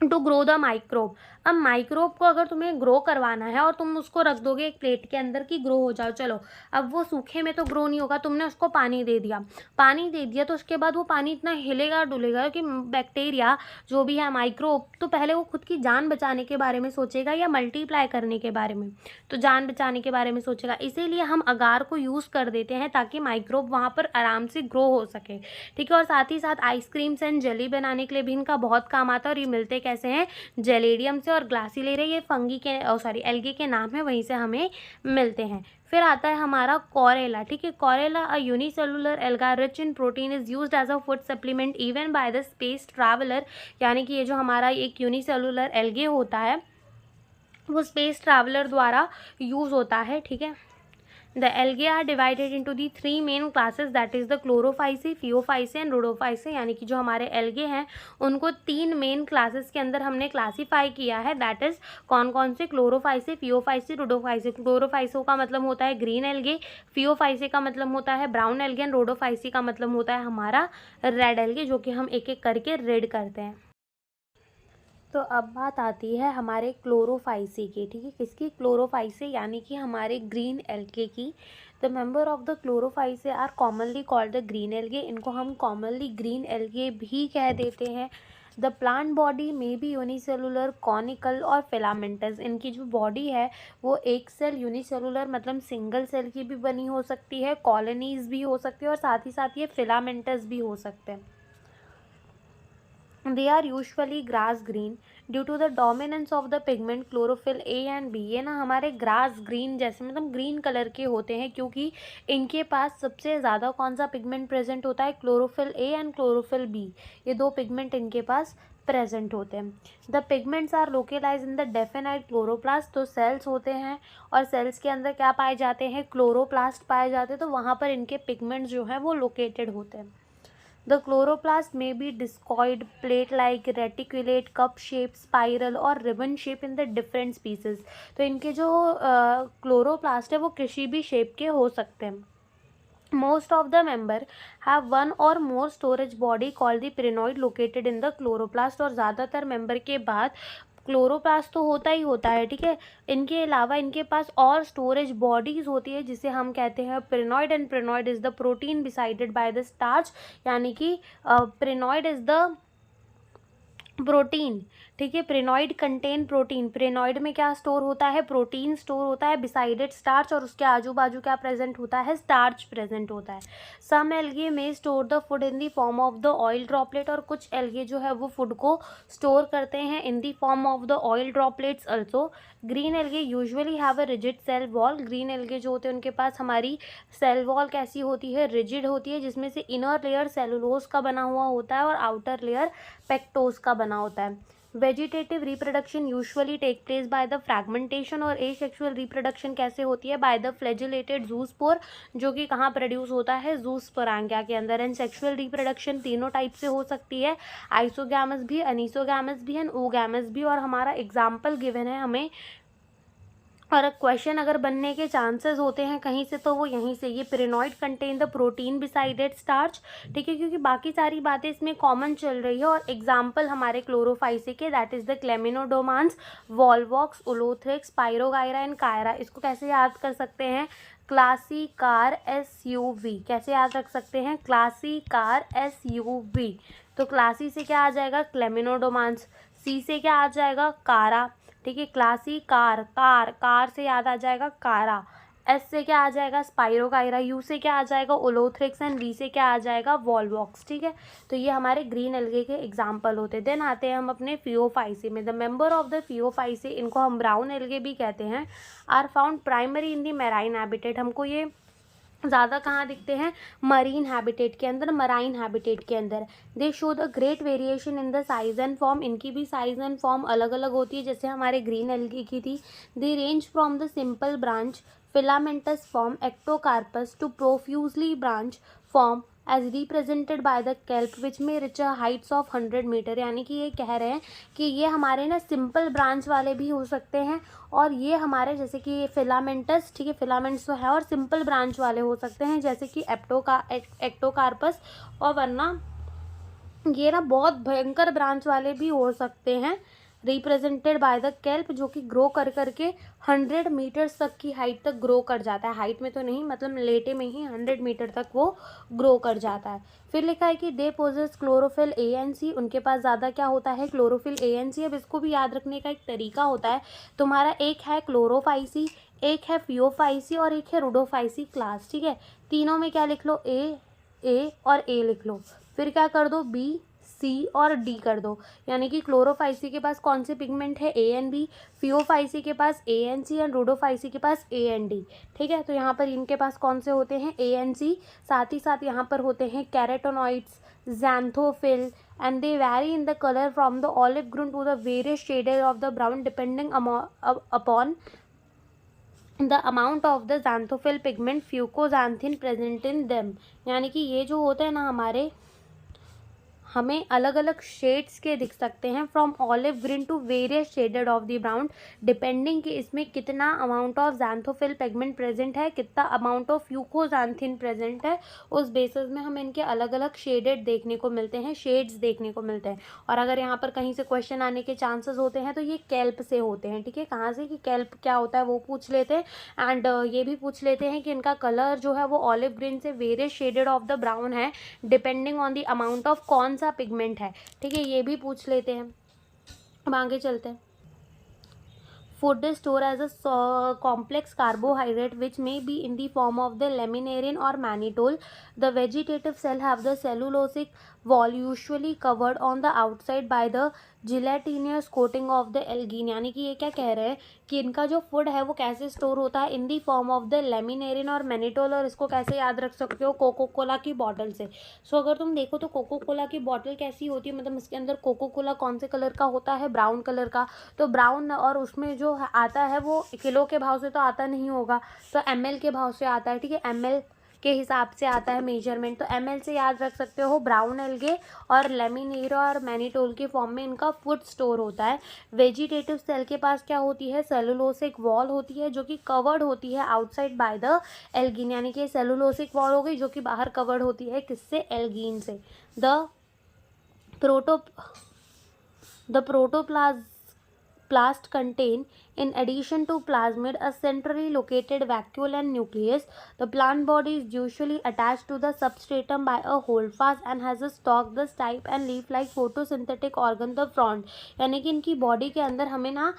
टू ग्रो द माइक्रोब। अब माइक्रोब को अगर तुम्हें ग्रो करवाना है और तुम उसको रख दोगे एक प्लेट के अंदर कि ग्रो हो जाओ, चलो अब वो सूखे में तो ग्रो नहीं होगा, तुमने उसको पानी दे दिया तो उसके बाद वो पानी इतना हिलेगा डुलेगा कि बैक्टीरिया जो भी है, माइक्रोब, तो पहले वो खुद की जान बचाने के बारे में सोचेगा या मल्टीप्लाई करने के बारे में, तो जान बचाने के बारे में सोचेगा। इसीलिए हम अगार को यूज़ कर देते हैं ताकि माइक्रोब वहाँ पर आराम से ग्रो हो सके। ठीक है, और साथ ही साथ आइसक्रीम्स एंड जेली बनाने के लिए भी इनका बहुत काम आता है। और ये मिलते कैसे हैं, जेलेडियम से और ग्लासिलेरिया, ये फंगी के एल्गे के नाम है, वहीं से हमें मिलते हैं। फिर आता है हमारा कॉरेला। ठीक है, Chlorella a unicellular alga rich in protein is used as a food supplement even by the space traveller. यानी कि ये जो हमारा एक यूनिसेलुलर एल्गे होता है वो स्पेस ट्रैवलर द्वारा यूज़ होता है। ठीक है, The algae are divided into the three main classes, that is the chlorophyceae, phaeophyceae and rhodophyceae। यानी कि जो हमारे एल्गे हैं उनको तीन मेन क्लासेस के अंदर हमने क्लासीफाई किया है। दैट इज कौन कौन से, क्लोरोफाइसे, फियोफाइसे, रोडोफाइसे। क्लोरोफाइसो का मतलब होता है ग्रीन एल्गे, फियोफाइसे का मतलब होता है ब्राउन एल्गे, एंड रोडोफाइसे का मतलब होता है हमारा रेड एल्गे, जो कि हम एक एक करके रेड करते हैं। तो अब बात आती है हमारे क्लोरोफाइसी की। ठीक है, किसकी, क्लोरोफाइसी यानी कि हमारे ग्रीन एल्गे की। The member of the Chlorophyceae are commonly called the green algae. इनको हम कॉमनली ग्रीन एल्गे भी कह देते हैं। The plant body may be unicellular, colonial और फिलामेंटस। इनकी जो बॉडी है वो एक सेल यूनिसेलुलर मतलब सिंगल सेल की भी बनी हो सकती है, कॉलोनीज भी हो सकती है, और साथ ही साथ ये फिलामेंटस भी हो सकते हैं। They are usually grass green due to the dominance of the pigment chlorophyll A and B। ये ना हमारे ग्रास ग्रीन जैसे मतलब ग्रीन कलर के होते हैं, क्योंकि इनके पास सबसे ज़्यादा कौन सा पिगमेंट प्रेजेंट होता है, chlorophyll A and chlorophyll B। ये दो पिगमेंट इनके पास प्रेजेंट होते हैं। The pigments are localise in the definite chloroplast. तो सेल्स होते हैं और सेल्स के अंदर क्या पाए जाते हैं, क्लोरोप्लास्ट पाए जाते हैं, तो वहाँ पर इनके पिगमेंट्स जो हैं वो लोकेटेड होते हैं। The chloroplast may be discoid, plate-like, reticulate, cup-shaped, spiral और ribbon shape in the different species। तो इनके जो क्लोरोप्लास्ट है वो किसी भी शेप के हो सकते हैं। Most of the member have one or more storage body called the pyrenoid located in the chloroplast। और ज़्यादातर मेंबर के बाद क्लोरोप्लास्ट तो होता ही होता है, ठीक है। इनके अलावा इनके पास और स्टोरेज बॉडीज होती है जिसे हम कहते हैं pyrenoid, and pyrenoid is the protein besided by the starch, यानी कि प्रेनॉइड इज द प्रोटीन, ठीक है। प्रेनॉइड कंटेन प्रोटीन, प्रेनॉइड में क्या स्टोर होता है, प्रोटीन स्टोर होता है बिसाइडेड स्टार्च, और उसके आजू बाजू क्या प्रेजेंट होता है, स्टार्च प्रेजेंट होता है। सम एल्गे में store the food in the form of the oil droplet, और कुछ एल्गे जो है वो फूड को स्टोर करते हैं in the form of the oil droplets also. Green algae usually have a rigid cell wall, green algae जो होते हैं उनके पास हमारी सेल वॉल कैसी होती है, रिजिड होती है, जिसमें से इनर लेयर सेलुलोज का बना हुआ होता है और आउटर लेयर पेक्टोज का बना होता है। Vegetative reproduction usually take place by the fragmentation, और एसेक्सुअल रिप्रोडक्शन कैसे होती है, बाय द फ्लैजिलेटेड जूस्पोर, जो कि कहाँ प्रोड्यूस होता है, जूस्पोरांगिया के अंदर। एंड सेक्सुअल रिप्रोडक्शन तीनों टाइप से हो सकती है, आइसोगैमस भी, अनीसोगैमस भी एंड ओगैमस भी, और हमारा एग्जाम्पल गिवन है हमें, और क्वेश्चन अगर बनने के चांसेस होते हैं कहीं से तो वो यहीं से, ये प्रेनॉइड कंटेन द प्रोटीन बिसाइडेड स्टार्च, ठीक है, क्योंकि बाकी सारी बातें इसमें कॉमन चल रही है। और एग्जाम्पल हमारे क्लोरोफाइसी के, that is the Chlamydomonas, Volvox, Ulothrix, Spirogyra and Chara. इसको कैसे याद कर सकते हैं, क्लासी कार SUV, कैसे याद रख सकते हैं, क्लासी कार SUV। तो क्लासी से क्या आ जाएगा, क्लेमिनोडोमांस, सी से क्या आ जाएगा, कारा, ठीक है। क्लासी कार, कार, कार से याद आ जाएगा कारा, एस से क्या आ जाएगा, स्पाइरोकाइरा, यू से क्या आ जाएगा, ओलोथ्रिक्स, एंड वी से क्या आ जाएगा, वॉलवॉक्स, ठीक है। तो ये हमारे ग्रीन एल्गे के एग्जाम्पल होते हैं। देन आते हैं हम अपने फियोफाइसी में। The member of the Phaeophyceae, इनको हम ब्राउन एल्गे भी कहते हैं, are found primary in the marine habitat. हमको ये ज़्यादा कहाँ दिखते हैं, मरीन हैबिटेट के अंदर, मराइन हैबिटेट के अंदर। दे show the great variation in the size and form, इनकी भी साइज एंड फॉर्म अलग अलग होती है जैसे हमारे ग्रीन एल्गी की थी। They range from the simple branch filamentous form ectocarpus to profusely branch form as represented by the kelp which may reach a heights of 100 metre. यानी कि ये कह रहे हैं कि ये हमारे ना सिंपल ब्रांच वाले भी हो सकते हैं, और ये हमारे जैसे कि ये फिलामेंटस, ठीक है, फिलामेंट्स तो है, और सिंपल ब्रांच वाले हो सकते हैं जैसे कि एक्टोकार्पस, और वरना ये ना बहुत भयंकर ब्रांच वाले भी हो सकते हैं, रिप्रेजेंटेड बाय द केल्प, जो कि ग्रो कर करके 100 मीटर्स तक की हाइट तक ग्रो कर जाता है। हाइट में तो नहीं, मतलब लेटे में ही 100 मीटर तक वो ग्रो कर जाता है। फिर लिखा है कि दे पोजेस क्लोरोफिल ANC, उनके पास ज़्यादा क्या होता है, क्लोरोफिल ANC। अब इसको भी याद रखने का एक तरीका होता है तुम्हारा, एक है क्लोरोफाइसी, एक है फियोफाइसी, और एक है रुडोफाइसी क्लास, ठीक है। तीनों में क्या लिख लो, ए और ए लिख लो, फिर क्या कर दो, B, C और D कर दो। यानी कि क्लोरोफाइसी के पास कौन से पिगमेंट है, A and B, फियोफाइसी के पास A and C, एंड रुडोफाइसी के पास A and D, ठीक है। तो यहाँ पर इनके पास कौन से होते हैं, A and C, साथ ही साथ यहाँ पर होते हैं कैरेटोनॉइड्स, xanthophyll, and they vary in the color from the olive green to the various shades of the brown depending upon the amount of the xanthophyll pigment fucoxanthin present in them। यानी कि ये जो होते हैं ना हमारे, हमें अलग अलग शेड्स के दिख सकते हैं, from olive green to various shaded of the brown, depending कि इसमें कितना amount of xanthophyll pigment present है, कितना अमाउंट ऑफ फ्यूकोजांथिन प्रेजेंट है, उस बेसिस में हम इनके अलग अलग शेडेड देखने को मिलते हैं, शेड्स देखने को मिलते हैं। और अगर यहाँ पर कहीं से क्वेश्चन आने के चांसेस होते हैं तो ये केल्प से होते हैं, ठीक है। कहाँ से, कि केल्प क्या होता है वो पूछ लेते हैं, एंड ये भी पूछ लेते हैं कि इनका कलर जो है वो ऑलिव ग्रीन से various shaded of the brown है, depending on the amount of कौन सा पिगमेंट है, ठीक है, ये भी पूछ लेते हैं। अब आगे चलते हैं। Food is stored as a complex carbohydrate which may be in the form of the laminarin or mannitol. The vegetative cell have the cellulosic wall usually covered on the outside by the gelatinous coating of the algine। यानी कि ये क्या कह रहे हैं कि इनका जो फूड है वो कैसे स्टोर होता है, in the form of the laminarin और मैनिटोल। और इसको कैसे याद रख सकते हो, कोको कोला की बॉटल से। सो अगर तुम देखो तो कोको कोला की बॉटल कैसी होती है, मतलब इसके अंदर कोको कोला कौन से कलर का होता है, ब्राउन कलर का। तो ब्राउन, और उसमें जो आता है वो किलो के भाव से तो आता नहीं होगा, तो ml के भाव से आता है, ठीक है, ml के हिसाब से आता है मेजरमेंट। तो ml से याद रख सकते हो ब्राउन एल्गे और लेमिनेरा और मैनिटोल के फॉर्म में इनका फूड स्टोर होता है। वेजिटेटिव सेल के पास क्या होती है, सेलुलोसिक वॉल होती है जो कि कवर्ड होती है आउटसाइड बाय द एल्गिन। यानी कि सेलुलोसिक वॉल हो गई जो कि बाहर कवर्ड होती है किससे, एल्गिन से। The protoplasm plast contain, in addition to plasmid, a centrally located vacuole and nucleus. The plant body is usually attached to the substratum by a holdfast and has a stalk, the stipe and leaf-like photosynthetic organ the frond. यानी कि इनकी बॉडी के अंदर हमें ना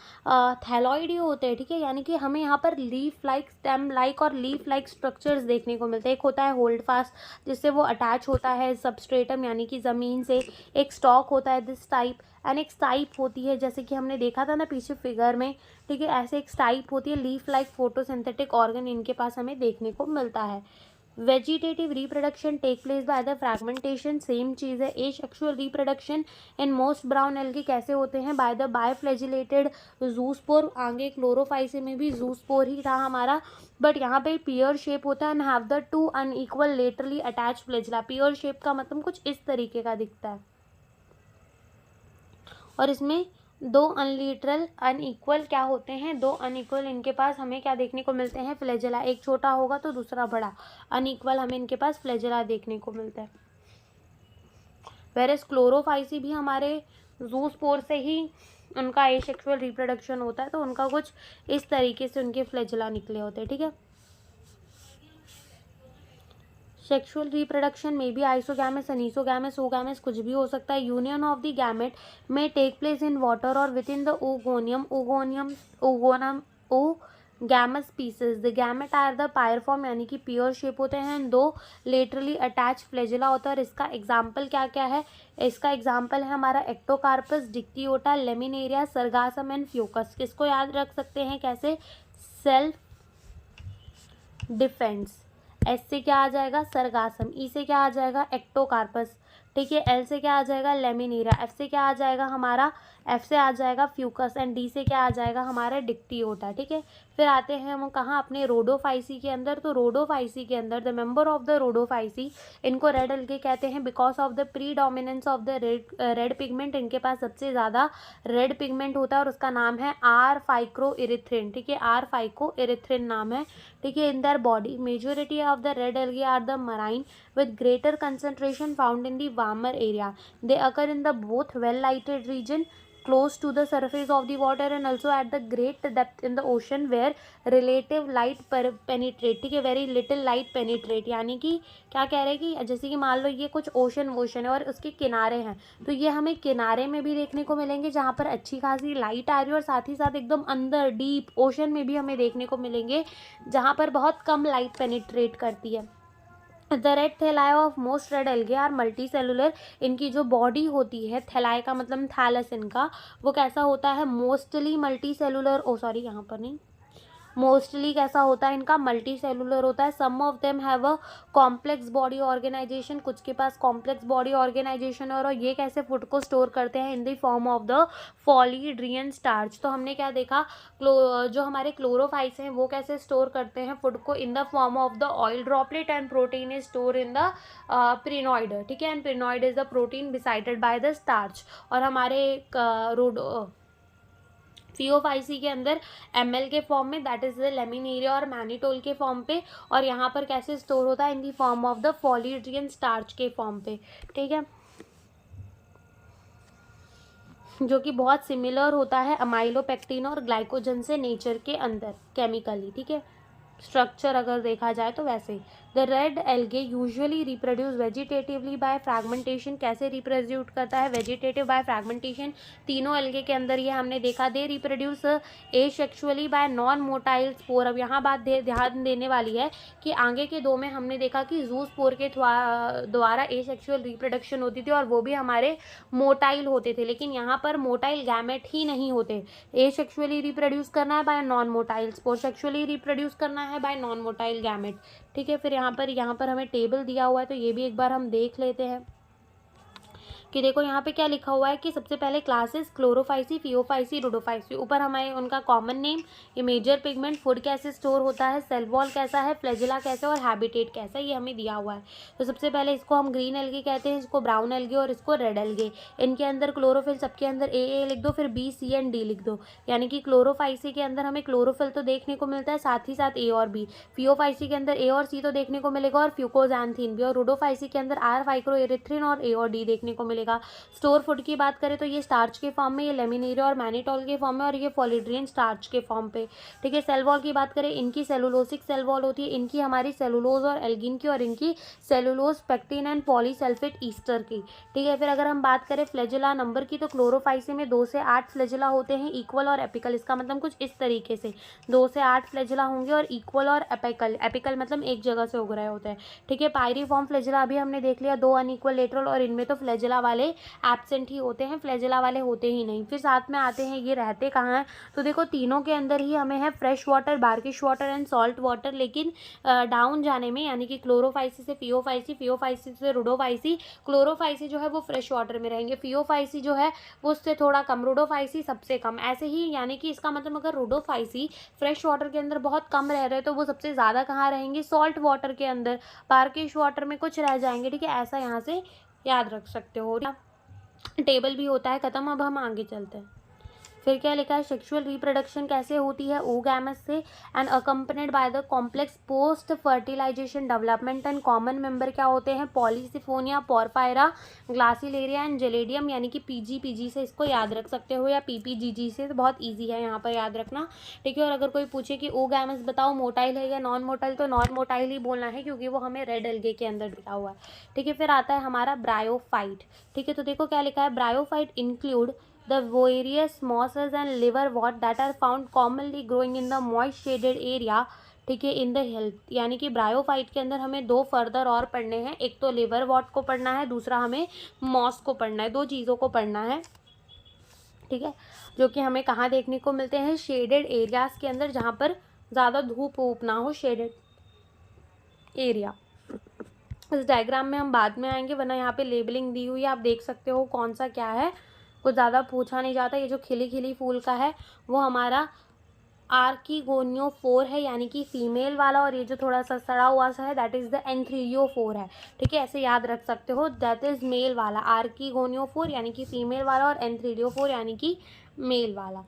थैलॉइड ही होते हैं, ठीक है, यानी कि हमें यहाँ पर लीफ लाइक, स्टेम लाइक और लीफ लाइक स्ट्रक्चर्स देखने को मिलते हैं. एक होता है होल्ड फास्ट जिससे वो अटैच होता है सबस्ट्रेटम यानी कि ज़मीन से, एक स्टॉक होता है दिस टाइप, एंड एक स्टाइप होती है जैसे कि हमने देखा था ना पीछे फिगर में, ठीक है, ऐसे एक स्टाइप होती है. लीफ लाइक फोटोसिंथेटिक ऑर्गन इनके पास हमें देखने को मिलता है. Vegetative reproduction take place by the fragmentation, same चीज़ है. Asexual reproduction in most brown algae कैसे होते हैं? By the biflagellated zoospore. आगे क्लोरोफाइसी में भी जूस्पोर ही था हमारा, बट यहाँ पे पियर शेप होता है and have the two unequal laterally attach flagella. Pear shape का मतलब कुछ इस तरीके का दिखता है और इसमें दो अनलिटरल अनइक्वल क्या होते हैं, दो अनइक्वल इनके पास हमें क्या देखने को मिलते हैं, फ्लैजिला. एक छोटा होगा तो दूसरा बड़ा, अनइक्वल हमें इनके पास फ्लैजिला देखने को मिलता है. वेरस क्लोरोफाइसी भी हमारे जूस्पोर से ही उनका एसेक्सुअल रिप्रोडक्शन होता है, तो उनका कुछ इस तरीके से उनके फ्लैजिला निकले होते हैं, ठीक है. सेक्सुअल रिप्रोडक्शन में भी आइसोगैमेस, अनीसोगैमेस, ओगैमेस कुछ भी हो सकता है. Union of the gamete may take place in water और within the oogonium species. The gamete are the pyriform यानी कि पियर शेप होते हैं, दो लेटरली अटैच फ्लैजिला होता है. और इसका एग्जाम्पल क्या क्या है? इसका एग्जाम्पल है हमारा Ectocarpus, Dictyota, laminaria, sargassum and Fucus. किसको याद रख सकते हैं कैसे? Self defence. एस से क्या आ जाएगा? सरगासम. ई से क्या आ जाएगा? एक्टोकार्पस, ठीक है. एल से क्या आ जाएगा? लेमिनेरिया. एफ से क्या आ जाएगा हमारा? एफ से आ जाएगा फ्यूकस. एंड डी से क्या आ जाएगा हमारा? डिक्टियोटा, ठीक है. फिर आते हैं हम कहाँ? अपने रोडोफाइसी के अंदर. तो रोडोफाइसी के अंदर the member of the Rhodophyceae, इनको रेड एल्गे कहते हैं because of the predominance of the red pigment. इनके पास सबसे ज़्यादा रेड पिगमेंट होता है और उसका नाम है आर फाइक्रोइरिथ्रिन, ठीक है. आर फाइक्रोइरिथ्रिन नाम है, ठीक है. In their body majority of the red algae are the marine with greater concentration found in the warmer area. They occur in the both well lighted region close to the surface of the water and also at the great depth in the ocean where relative light penetrate, ठीक है. very little light penetrate यानी कि क्या कह रहे हैं कि जैसे कि मान लो ये कुछ ओशन है और उसके किनारे हैं, तो ये हमें किनारे में भी देखने को मिलेंगे जहाँ पर अच्छी खासी लाइट आ रही है, और साथ ही साथ एकदम अंदर डीप ओशन में भी हमें देखने को मिलेंगे जहाँ पर बहुत कम लाइट पेनिट्रेट करती है. The red thalli of most red algae are multi cellular. इनकी जो बॉडी होती है, थैलाई का मतलब थैलस इनका, वो कैसा होता है? Mostly multi cellular. Oh sorry, यहाँ पर नहीं, मोस्टली कैसा होता है इनका? मल्टी सेलुलर होता है. Some of them have a complex body organisation. कुछ के पास कॉम्प्लेक्स बॉडी ऑर्गेनाइजेशन और ये कैसे फूड को स्टोर करते हैं? In the form of the floridean starch. तो हमने क्या देखा? जो हमारे क्लोरोफाइट्स हैं वो कैसे स्टोर करते हैं फूड को? In the form of the oil droplet and protein is store in the pyrenoid, ठीक है. And pyrenoid is the protein besided by the starch. और हमारे फियोफाइसी के अंदर एमएल के फॉर्म में, दैट इज द लेमिनेरिया और मैनिटोल के फॉर्म पे, और यहाँ पर कैसे स्टोर होता है? In the form of the floridean starch के फॉर्म पे, ठीक है, जो कि बहुत सिमिलर होता है अमाइलोपेक्टिन और ग्लाइकोजन से नेचर के अंदर केमिकली, ठीक है. स्ट्रक्चर अगर देखा जाए तो वैसे. The red algae usually reproduce vegetatively by fragmentation. कैसे रिप्रोड्यूस करता है? Vegetative by fragmentation. तीनों एल्गे के अंदर ये हमने देखा. They reproduce asexually by non motile spore. अब यहाँ बात ध्यान देने वाली है कि आगे के दो में हमने देखा कि जू स्पोर के द्वारा एसेक्सुअल रिप्रोडक्शन होती थी और वो भी हमारे मोटाइल होते थे, लेकिन यहाँ पर मोटाइल गैमेट ही नहीं होते. एसेक्सुअली रिप्रोड्यूस करना है bye non motile spore, sexually reproduce करना है बाय नॉन मोटाइल गैमेट, ठीक है. फिर यहाँ पर हमें टेबल दिया हुआ है, तो ये भी एक बार हम देख लेते हैं कि देखो यहाँ पे क्या लिखा हुआ है कि सबसे पहले क्लासेस क्लोरोफाइसी, फियोफाइसी, रोडोफाइसी. ऊपर हमारे उनका कॉमन नेम, ये मेजर पिगमेंट, फूड कैसे स्टोर होता है, सेल वॉल कैसा है, फ्लैजिला कैसा है और हैबिटेट कैसा है, ये हमें दिया हुआ है. तो सबसे पहले इसको हम ग्रीन एल्गे कहते हैं, इसको ब्राउन एल्गे और इसको रेड एल्गे. इनके अंदर क्लोरोफिल, सबके अंदर ए लिख दो, फिर बी, सी एंड डी लिख दो. यानी कि क्लोरोफाइसी के अंदर हमें क्लोरोफिल तो देखने को मिलता है, साथ ही साथ ए और बी. फियोफाइसी के अंदर ए और सी तो देखने को मिलेगा और फ्यूकोजैंथीन भी. और रोडोफाइसी के अंदर आर फाइक्रोइरिथ्रिन और ए और डी देखने को मिलेगा. मिलेगा। स्टोर फूड की बात करें तो ये स्टार्च के फॉर्म में, ये लेमिनेरिया और मैनिटोल के फॉर्म में, और ये पॉलीड्रीन स्टार्च के फॉर्म पे, ठीक है। सेल वॉल की बात करें, इनकी सेलुलोसिक सेल वॉल होती है, इनकी हमारी सेलुलोज और एल्गिन की, और इनकी cellulose pectin and polysulphate Easter की, ठीक है। फिर अगर हम बात करें फ्लैजेला नंबर की, तो क्लोरोफाइसी में 2 से 8 फ्लैजेला होते हैं, इक्वल और एपिकल। इसका मतलब कुछ इस तरीके से 2 से 8 फ्लैजेला होंगे और इक्वल और एपिकल, एपिकल मतलब एक जगह से उग रहे होते हैं, ठीक है। पायरिफॉर्म फ्लैजेला अभी हमने देख लिया, 2 अनइक्वल लेटरल, और इनमें तो फ्लैजेला वाले एब्सेंट ही होते हैं, फ्लैजेला वाले होते ही नहीं। फिर साथ में आते हैं ये रहते कहाँ हैं, तो देखो तीनों के अंदर ही हमें है fresh water, brackish water and salt water, लेकिन डाउन जाने में यानी कि क्लोरोफाइसी से फियोफाइसी, फियोफाइसी से रुडोफाइसी, क्लोरोफाइसी जो है वो फ्रेश वाटर में रहेंगे, फियोफाइसी जो है वो उससे थोड़ा कम, रुडोफाइसी सबसे कम, ऐसे ही। यानी कि इसका मतलब अगर रुडोफाइसी फ्रेश वाटर के अंदर बहुत कम रह रहे हैं तो वो सबसे ज़्यादा कहाँ रहेंगे, सॉल्ट वाटर के अंदर, बार्किश वाटर में कुछ रह जाएंगे, ठीक है। ऐसा यहाँ से याद रख सकते हो। टेबल भी होता है ख़त्म। अब हम आगे चलते हैं। फिर क्या लिखा है, सेक्सुअल रिप्रोडक्शन कैसे होती है, oogamous से, and accompanied by the complex post fertilization development, and common member क्या होते हैं, Polysiphonia, Porphyra, Gracilaria and Gelidium, यानी कि पीजी से इसको याद रख सकते हो, या पीपीजीजी से, तो बहुत ईजी है यहाँ पर याद रखना, ठीक है। और अगर कोई पूछे कि oogamous बताओ मोटाइल है या नॉन मोटाइल, तो नॉन मोटाइल ही बोलना है, क्योंकि वो हमें रेड एल्गे के अंदर दिया हुआ है, ठीक है। फिर आता है हमारा ब्रायोफाइट, ठीक है। तो देखो क्या लिखा है, bryophyte include the various mosses and liverwort that are found commonly growing in the moist shaded area, ठीक है, इन द हेल्थ। यानी कि ब्रायोफाइट के अंदर हमें 2 फर्दर और पढ़ने हैं, एक तो लिवरवॉट को पढ़ना है, दूसरा हमें मॉस को पढ़ना है, 2 चीज़ों को पढ़ना है, ठीक है, जो कि हमें कहाँ देखने को मिलते हैं, शेडेड एरियाज़ के अंदर, जहाँ पर ज़्यादा धूप वूप ना हो, शेडेड एरिया। इस डायग्राम में हम बाद में आएंगे, वरना यहाँ पे लेबलिंग दी हुई है, आप देख सकते हो कौन सा क्या है, कुछ ज़्यादा पूछा नहीं जाता। ये जो खिली खिली फूल का है वो हमारा आर्किगोनियोफोर है, यानी कि फीमेल वाला, और ये जो थोड़ा सा सड़ा हुआ सा है दैट इज़ द एंथ्रियोफोर है, ठीक है। ऐसे याद रख सकते हो, दैट इज़ मेल वाला, आर्किगोनियोफोर यानी कि फीमेल वाला, और एंथ्रियोफोर यानी कि मेल वाला।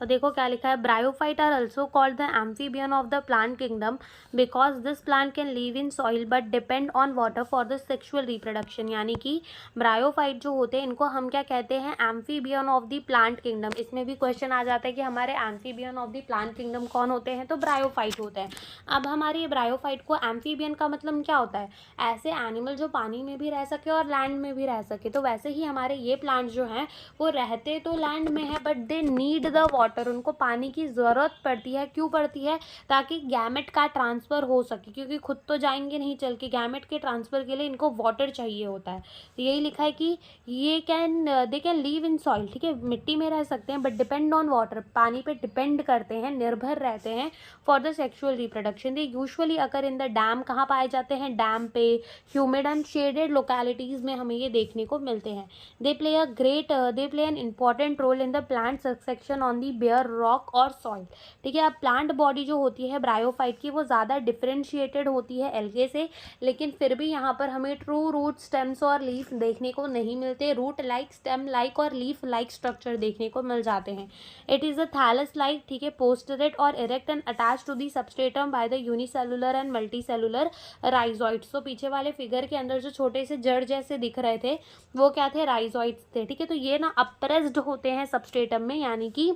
तो देखो क्या लिखा है, bryophyte are also called the amphibian of the plant kingdom because this plant can live in soil but depend on water for the sexual reproduction. यानी कि ब्रायोफाइट जो होते हैं इनको हम क्या कहते हैं, amphibian of the plant kingdom. इसमें भी क्वेश्चन आ जाता है कि हमारे amphibian of the plant kingdom कौन होते हैं, तो ब्रायोफाइट होते हैं। अब हमारे ब्रायोफाइट को, एम्फीबियन का मतलब क्या होता है, ऐसे एनिमल जो पानी में भी रह सके और लैंड में भी रह सके। तो वैसे ही हमारे ये प्लांट जो हैं वो रहते तो लैंड में है but they need the water, उनको पानी की ज़रूरत पड़ती है। क्यों पड़ती है, ताकि गैमेट का ट्रांसफ़र हो सके, क्योंकि खुद तो जाएंगे नहीं चल के, गैमेट के ट्रांसफ़र के लिए इनको वाटर चाहिए होता है। तो यही लिखा है कि ये they can leave in soil, ठीक है, मिट्टी में रह सकते हैं, बट डिपेंड ऑन वाटर, पानी पे डिपेंड करते हैं, निर्भर रहते हैं for the sexual reproduction. They usually occur in the dam, कहाँ पाए जाते हैं, डैम पे, ह्यूमिड एंड शेडेड लोकेलिटीज़ में हमें ये देखने को मिलते हैं। They play an important role in the plant succession on the bare rock और सॉइल, ठीक है। अब प्लांट बॉडी जो होती है ब्रायोफाइट की वो ज़्यादा डिफरेंशिएटेड होती है एल्गे से, लेकिन फिर भी यहाँ पर हमें ट्रू रूट, स्टेम्स और लीफ देखने को नहीं मिलते। रूट लाइक, स्टेम लाइक और लीफ लाइक स्ट्रक्चर देखने को मिल जाते हैं। It is a thallus like, ठीक है, पोस्टरेट और erect and attach to the substratum by the unicellular and multicellular rhizoids. तो पीछे वाले फिगर के अंदर जो छोटे से जड़ जैसे दिख रहे थे वो क्या थे, राइजोइड्स थे, ठीक है। तो ये ना अप्रेस्ड होते हैं सबस्ट्रेटम में, यानी कि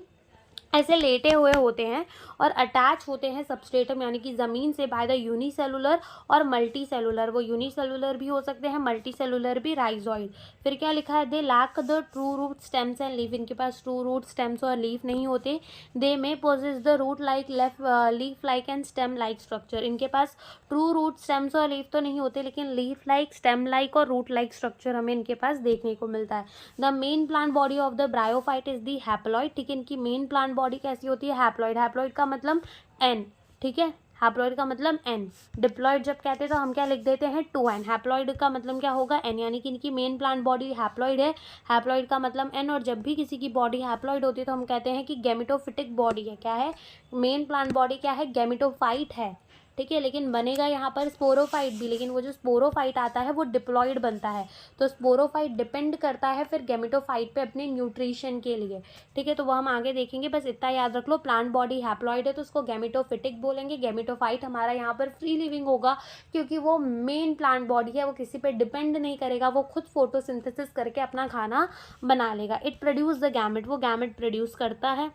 ऐसे लेटे हुए होते हैं, और अटैच होते हैं सबस्ट्रेटम यानी कि ज़मीन से बाय द यूनिसेलुलर और मल्टी सेलुलर, वो यूनिसेलुलर भी हो सकते हैं, मल्टी सेलुलर भी, राइजोइड। फिर क्या लिखा है, they lack the true root stems and leaf, इनके पास ट्रू रूट, स्टेम्स और लीफ नहीं होते। They may possess the root like leaf like and stem like structure, इनके पास ट्रू रूट, स्टेम्स और लीफ तो नहीं होते, लेकिन लीफ लाइक, स्टेम लाइक और रूट लाइक स्ट्रक्चर हमें इनके पास देखने को मिलता है। The main plant body of the bryophyte is the haploid, ठीक है। इनकी मेन प्लांट बॉडी कैसी होती है, हैप्लॉइड। हैप्लॉइड का मतलब एन, ठीक है, हैप्लॉइड का मतलब एन। डिप्लॉइड जब कहते हैं तो हम क्या लिख देते हैं, 2n। हैप्लॉइड का मतलब क्या होगा, एन, यानी कि इनकी मेन प्लांट बॉडी हैप्लॉइड है, हैप्लॉइड का मतलब एन। और जब भी किसी की बॉडी हैप्लॉइड होती है तो हम कहते हैं कि गैमेटोफिटिक बॉडी है। क्या है, मेन प्लांट बॉडी क्या है, गैमेटोफाइट है, ठीक है, लेकिन बनेगा यहाँ पर स्पोरोफाइट भी, लेकिन वो जो स्पोरोफाइट आता है वो डिप्लॉइड बनता है। तो स्पोरोफाइट डिपेंड करता है फिर गेमेटोफाइट पे अपने न्यूट्रिशन के लिए। ठीक है, तो वो हम आगे देखेंगे, बस इतना याद रख लो। प्लांट बॉडी हैप्लॉइड है तो उसको गेमेटोफिटिक बोलेंगे। गेमेटोफाइट हमारा यहाँ पर फ्री लिविंग होगा क्योंकि वो मेन प्लांट बॉडी है, वो किसी पे डिपेंड नहीं करेगा, वो खुद फोटोसिंथेसिस करके अपना खाना बना लेगा। इट प्रोड्यूस द गैमेट, वो गैमेट प्रोड्यूस करता है,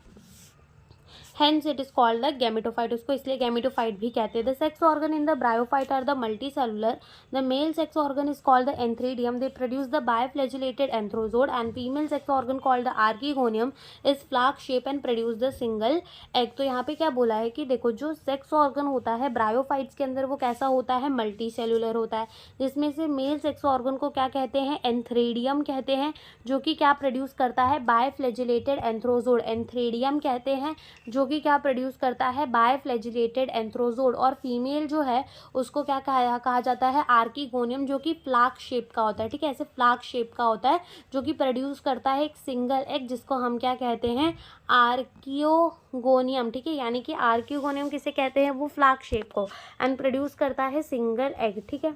hence it is called the gametophyte, उसको इसलिए गैमेटोफाइट भी कहते हैं। The sex organ in the bryophyte are the multicellular. The male sex organ is called the antheridium, they produce the biflagellated antherozoid, and female sex organ called the archegonium is flask shape and produce the single egg. तो यहाँ पे क्या बोला है कि देखो जो सेक्स ऑर्गन होता है ब्रायोफाइट्स के अंदर वो कैसा होता है, मल्टी सेलुलर होता है, जिसमें से मेल सेक्स ऑर्गन को क्या कहते हैं, एंथ्रेडियम कहते हैं, जो कि क्या प्रोड्यूस करता है, बायफ्लैजिलेटेड एंथ्रोजोड, एंथ्रेडियम कहते हैं, जो कि क्या प्रोड्यूस करता है, बायफ्लैजिलेटेड एंथ्रोजोड। और फीमेल जो है उसको क्या कहा जाता है, आर्कीगोनियम, जो कि फ्लास्क शेप का होता है। ठीक है, ऐसे फ्लास्क शेप का होता है, जो कि प्रोड्यूस करता है एक सिंगल एग, जिसको हम क्या कहते हैं, आर्कियोगोनियम। ठीक है, यानी कि आर्कियोगोनियम किसे कहते हैं, वो फ्लास्क शेप को, एंड प्रोड्यूस करता है सिंगल एग। ठीक है,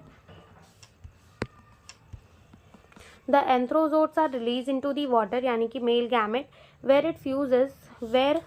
the antherozoids are release into the water, यानी कि male gamete, where it fuses, where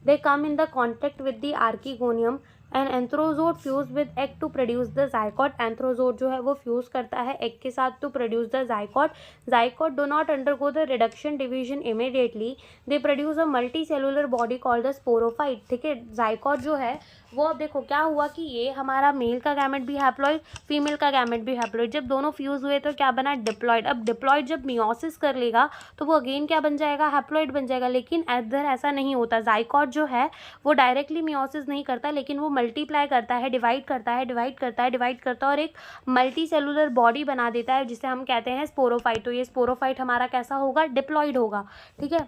they come in the contact with the archegonium, and antherozoid fuse with egg to produce the zygote. Antherozoid जो है वो फ्यूज करता है एग के साथ to produce the zygote. Zygote do not undergo the reduction division immediately, they produce a multi cellular body called the sporophyte. ठीक है, जाइकोट जो है वो, अब देखो क्या हुआ कि ये हमारा मेल का गैमेट भी हैप्लॉइड, फीमेल का गैमेट भी हैप्लॉइड, जब दोनों फ्यूज हुए तो क्या बना, डिप्लॉइड। अब डिप्लॉइड जब मियोसिस कर लेगा तो वो अगेन क्या बन जाएगा, हैप्लॉइड बन जाएगा। लेकिन इधर ऐसा नहीं होता, जाइकोट जो है वो डायरेक्टली मियोसिस नहीं करता, लेकिन वो मल्टीप्लाई करता है, डिवाइड करता है, डिवाइड करता है, डिवाइड करता है, और एक मल्टी सेलुलर बॉडी बना देता है, जिसे हम कहते हैं स्पोरोफाइट। तो ये स्पोरोफाइट हमारा कैसा होगा, डिप्लॉइड होगा। ठीक है,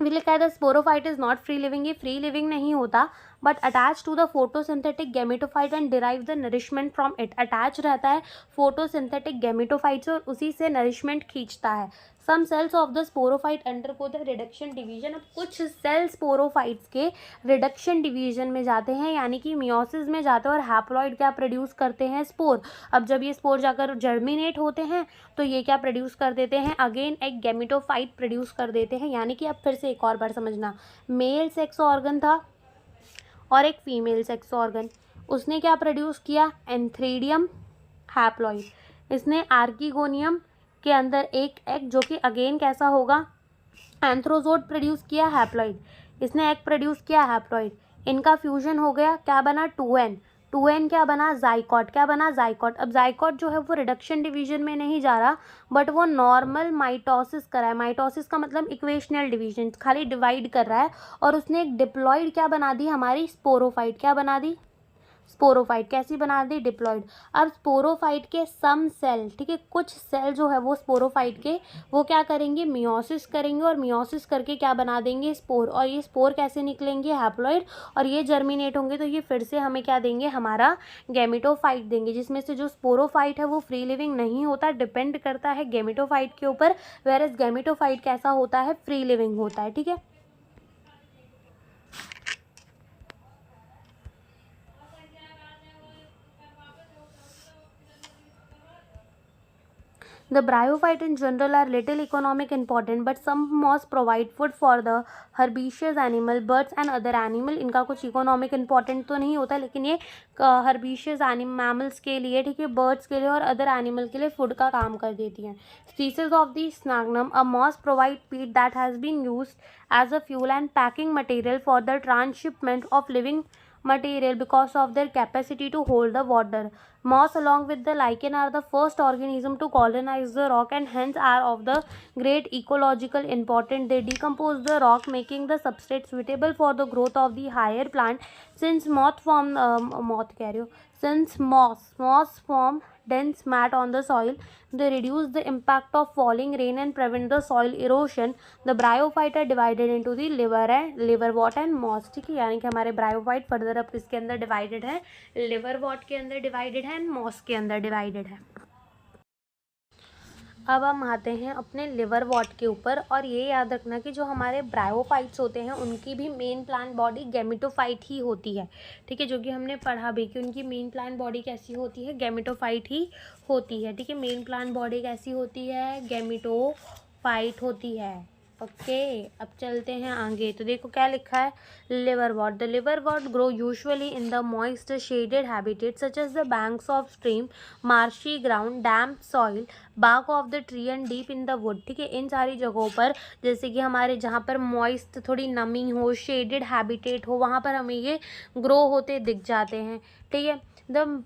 लिखा है the sporophyte is not free living, ये फ्री लिविंग नहीं होता, but attach to the photosynthetic gametophyte and derive the nourishment from it. Attach रहता है फोटोसिंथेटिक गैमेटोफाइट से और उसी से नरिशमेंट खींचता है। Some cells of the sporophyte undergo the reduction division, अब कुछ सेल स्पोरोफाइट्स के रिडक्शन डिवीजन में जाते हैं, यानी कि मियोसिस में जाते हैं, और हैप्लॉइड क्या प्रोड्यूस करते हैं, स्पोर। अब जब ये स्पोर जाकर जर्मिनेट होते हैं तो ये क्या प्रोड्यूस कर देते हैं, अगेन एक गैमेटोफाइट प्रोड्यूस कर देते हैं। यानी कि अब फिर से एक और बार समझना, मेल सेक्स ऑर्गन था और एक फीमेल सेक्स ऑर्गन, उसने क्या प्रोड्यूस किया, एंथ्रीडियम हैप्लॉइड, इसने आर्कीगोनियम के अंदर एक एग, जो कि अगेन कैसा होगा, एंथ्रोजोड प्रोड्यूस किया, हैप्लॉइड, इसने एग प्रोड्यूस किया, हैप्लॉइड, इनका फ्यूजन हो गया, क्या बना, 2n, 2n क्या बना, जाइकोट, क्या बना, जाइकोट। अब जाइकोट जो है वो रिडक्शन डिवीजन में नहीं जा रहा, बट वो नॉर्मल माइटोसिस कर रहा है। माइटोसिस का मतलब इक्वेशनल डिवीजन, खाली डिवाइड कर रहा है, और उसने एक डिप्लॉइड क्या बना दी, हमारी स्पोरोफाइट, क्या बना दी, स्पोरोफाइट, कैसी बना दी, डिप्लॉइड। अब स्पोरोफाइट के सम सेल, ठीक है, कुछ सेल जो है वो स्पोरोफाइट के, वो क्या करेंगे, मियोसिस करेंगे, और मियोसिस करके क्या बना देंगे, स्पोर, और ये स्पोर कैसे निकलेंगे, हैप्लॉइड, और ये जर्मिनेट होंगे तो ये फिर से हमें क्या देंगे, हमारा गैमेटोफाइट देंगे, जिसमें से जो स्पोरोफाइट है वो फ्री लिविंग नहीं होता, डिपेंड करता है गैमेटोफाइट के ऊपर, वेयरएज गैमेटोफाइट कैसा होता है, फ्री लिविंग होता है। ठीक है, the bryophyte in general are little economic important, but some moths provide food for the herbaceous animal, birds and other animal। इनका कुछ इकोनॉमिक इम्पॉर्टेंट तो नहीं होता, लेकिन ये हर्बीशियस मैमल्स के लिए, ठीक है, बर्ड्स के लिए और अदर एनिमल के लिए फूड का काम कर देती हैं। Species of the Sphagnum, a moss provide peat that has been used as a fuel and packing material for the transshipment of living material because of their capacity to hold the water. Moss along with the lichen are the first organism to colonize the rock and hence are of the great ecological importance. They decompose the rock making the substrate suitable for the growth of the higher plant. Since moss form dense mat on the soil, they reduce the impact of falling rain and prevent the soil erosion. The bryophyte are divided into the liverwort and moss। ठीक है, यानी कि हमारे bryophyte फर्दर अब किसके अंदर डिवाइडेड है, liverwort के अंदर डिवाइडेड है, एंड moss के अंदर डिवाइडेड है। अब हम आते हैं अपने लिवर वॉट के ऊपर, और ये याद रखना कि जो हमारे ब्रायोफाइट्स होते हैं उनकी भी मेन प्लांट बॉडी गैमेटोफाइट ही होती है, ठीक है, जो कि हमने पढ़ा भी कि उनकी मेन प्लांट बॉडी कैसी होती है, गैमेटोफाइट ही होती है, ठीक है। मेन प्लांट बॉडी कैसी होती है, गैमेटोफाइट होती है। ओके, अब चलते हैं आगे। तो देखो क्या लिखा है, liverwort. The liverwort grow usually in the moist shaded habitat such as the banks of stream, marshy ground, damp soil, bark of the tree and deep in the wood, ठीक है। इन सारी जगहों पर, जैसे कि हमारे जहाँ पर मॉइस्ट थोड़ी नमी हो, शेडेड हैबिटेट हो, वहाँ पर हमें ये ग्रो होते दिख जाते हैं, ठीक है। The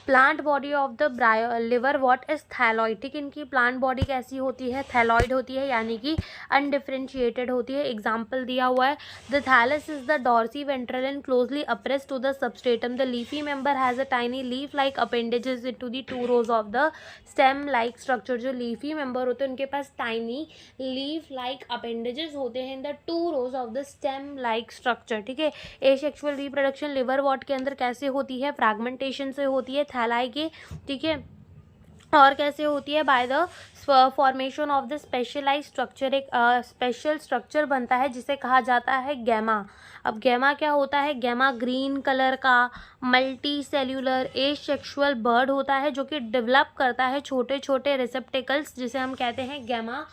plant body of the liver what is thalloid, ठीक है। इनकी प्लांट बॉडी कैसी होती है, थैलॉइड होती है, यानी कि अनडिफरेंशिएटेड होती है। एग्जाम्पल दिया हुआ है, the thallus is the dorsiventral and closely appressed to the substratum, the leafy member has a tiny leaf like appendages to the two rows of the stem like structure. जो लीफी मेंबर होते हैं उनके पास टाइनी लीफ लाइक अपेंडेजेस होते हैं in the two rows of the stem like structure, ठीक है। एसेक्सुअल रिप्रोडक्शन लिवर वॉट के अंदर कैसे होती है, फ्रैगमेंटेशन से होती है थैलाई के, ठीक है। और कैसे होती है, by the formation of the specialise structure, एक स्पेशल स्ट्रक्चर बनता है जिसे कहा जाता है गैमा। अब गैमा क्या होता है, गैमा ग्रीन कलर का मल्टी सेल्यूलर एसेक्सुअल बर्ड होता है जो कि डेवलप करता है छोटे छोटे रिसेप्टिकल्स, जिसे हम कहते हैं गैमा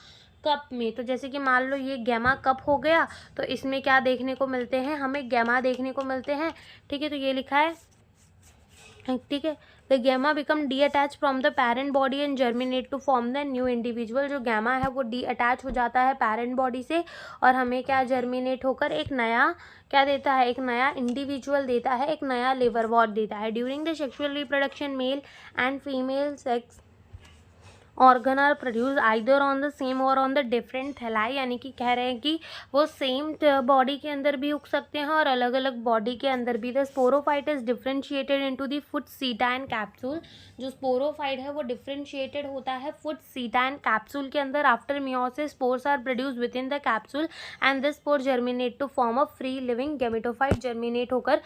कप में। तो जैसे कि मान लो ये गैमा कप हो गया, तो इसमें क्या देखने को मिलते हैं, हमें गैमा देखने को मिलते हैं, ठीक है। तो ये लिखा है, ठीक है। The gemma become detach from the parent body and germinate to form the new individual. जो गैमा है वो डी अटैच हो जाता है पेरेंट बॉडी से, और हमें क्या जर्मिनेट होकर एक नया क्या देता है, एक नया इंडिविजुअल देता है, एक नया लिवर वॉट देता है। During the sexual reproduction male and female sex organ are produce either on the same और ऑन द डिफरेंट थैलाई, यानी कि कह रहे हैं कि वो सेम बॉडी के अंदर भी उग सकते हैं और अलग अलग बॉडी के अंदर भी। The sporophyte is differentiated into the foot seta and capsule. जो स्पोरोफाइट है वो डिफरेंशिएटेड होता है फुट सीटा एंड कैप्सूल के अंदर। After meiosis spores are produce within the capsule and this spore germinate to form a free living gametophyte. Germinate होकर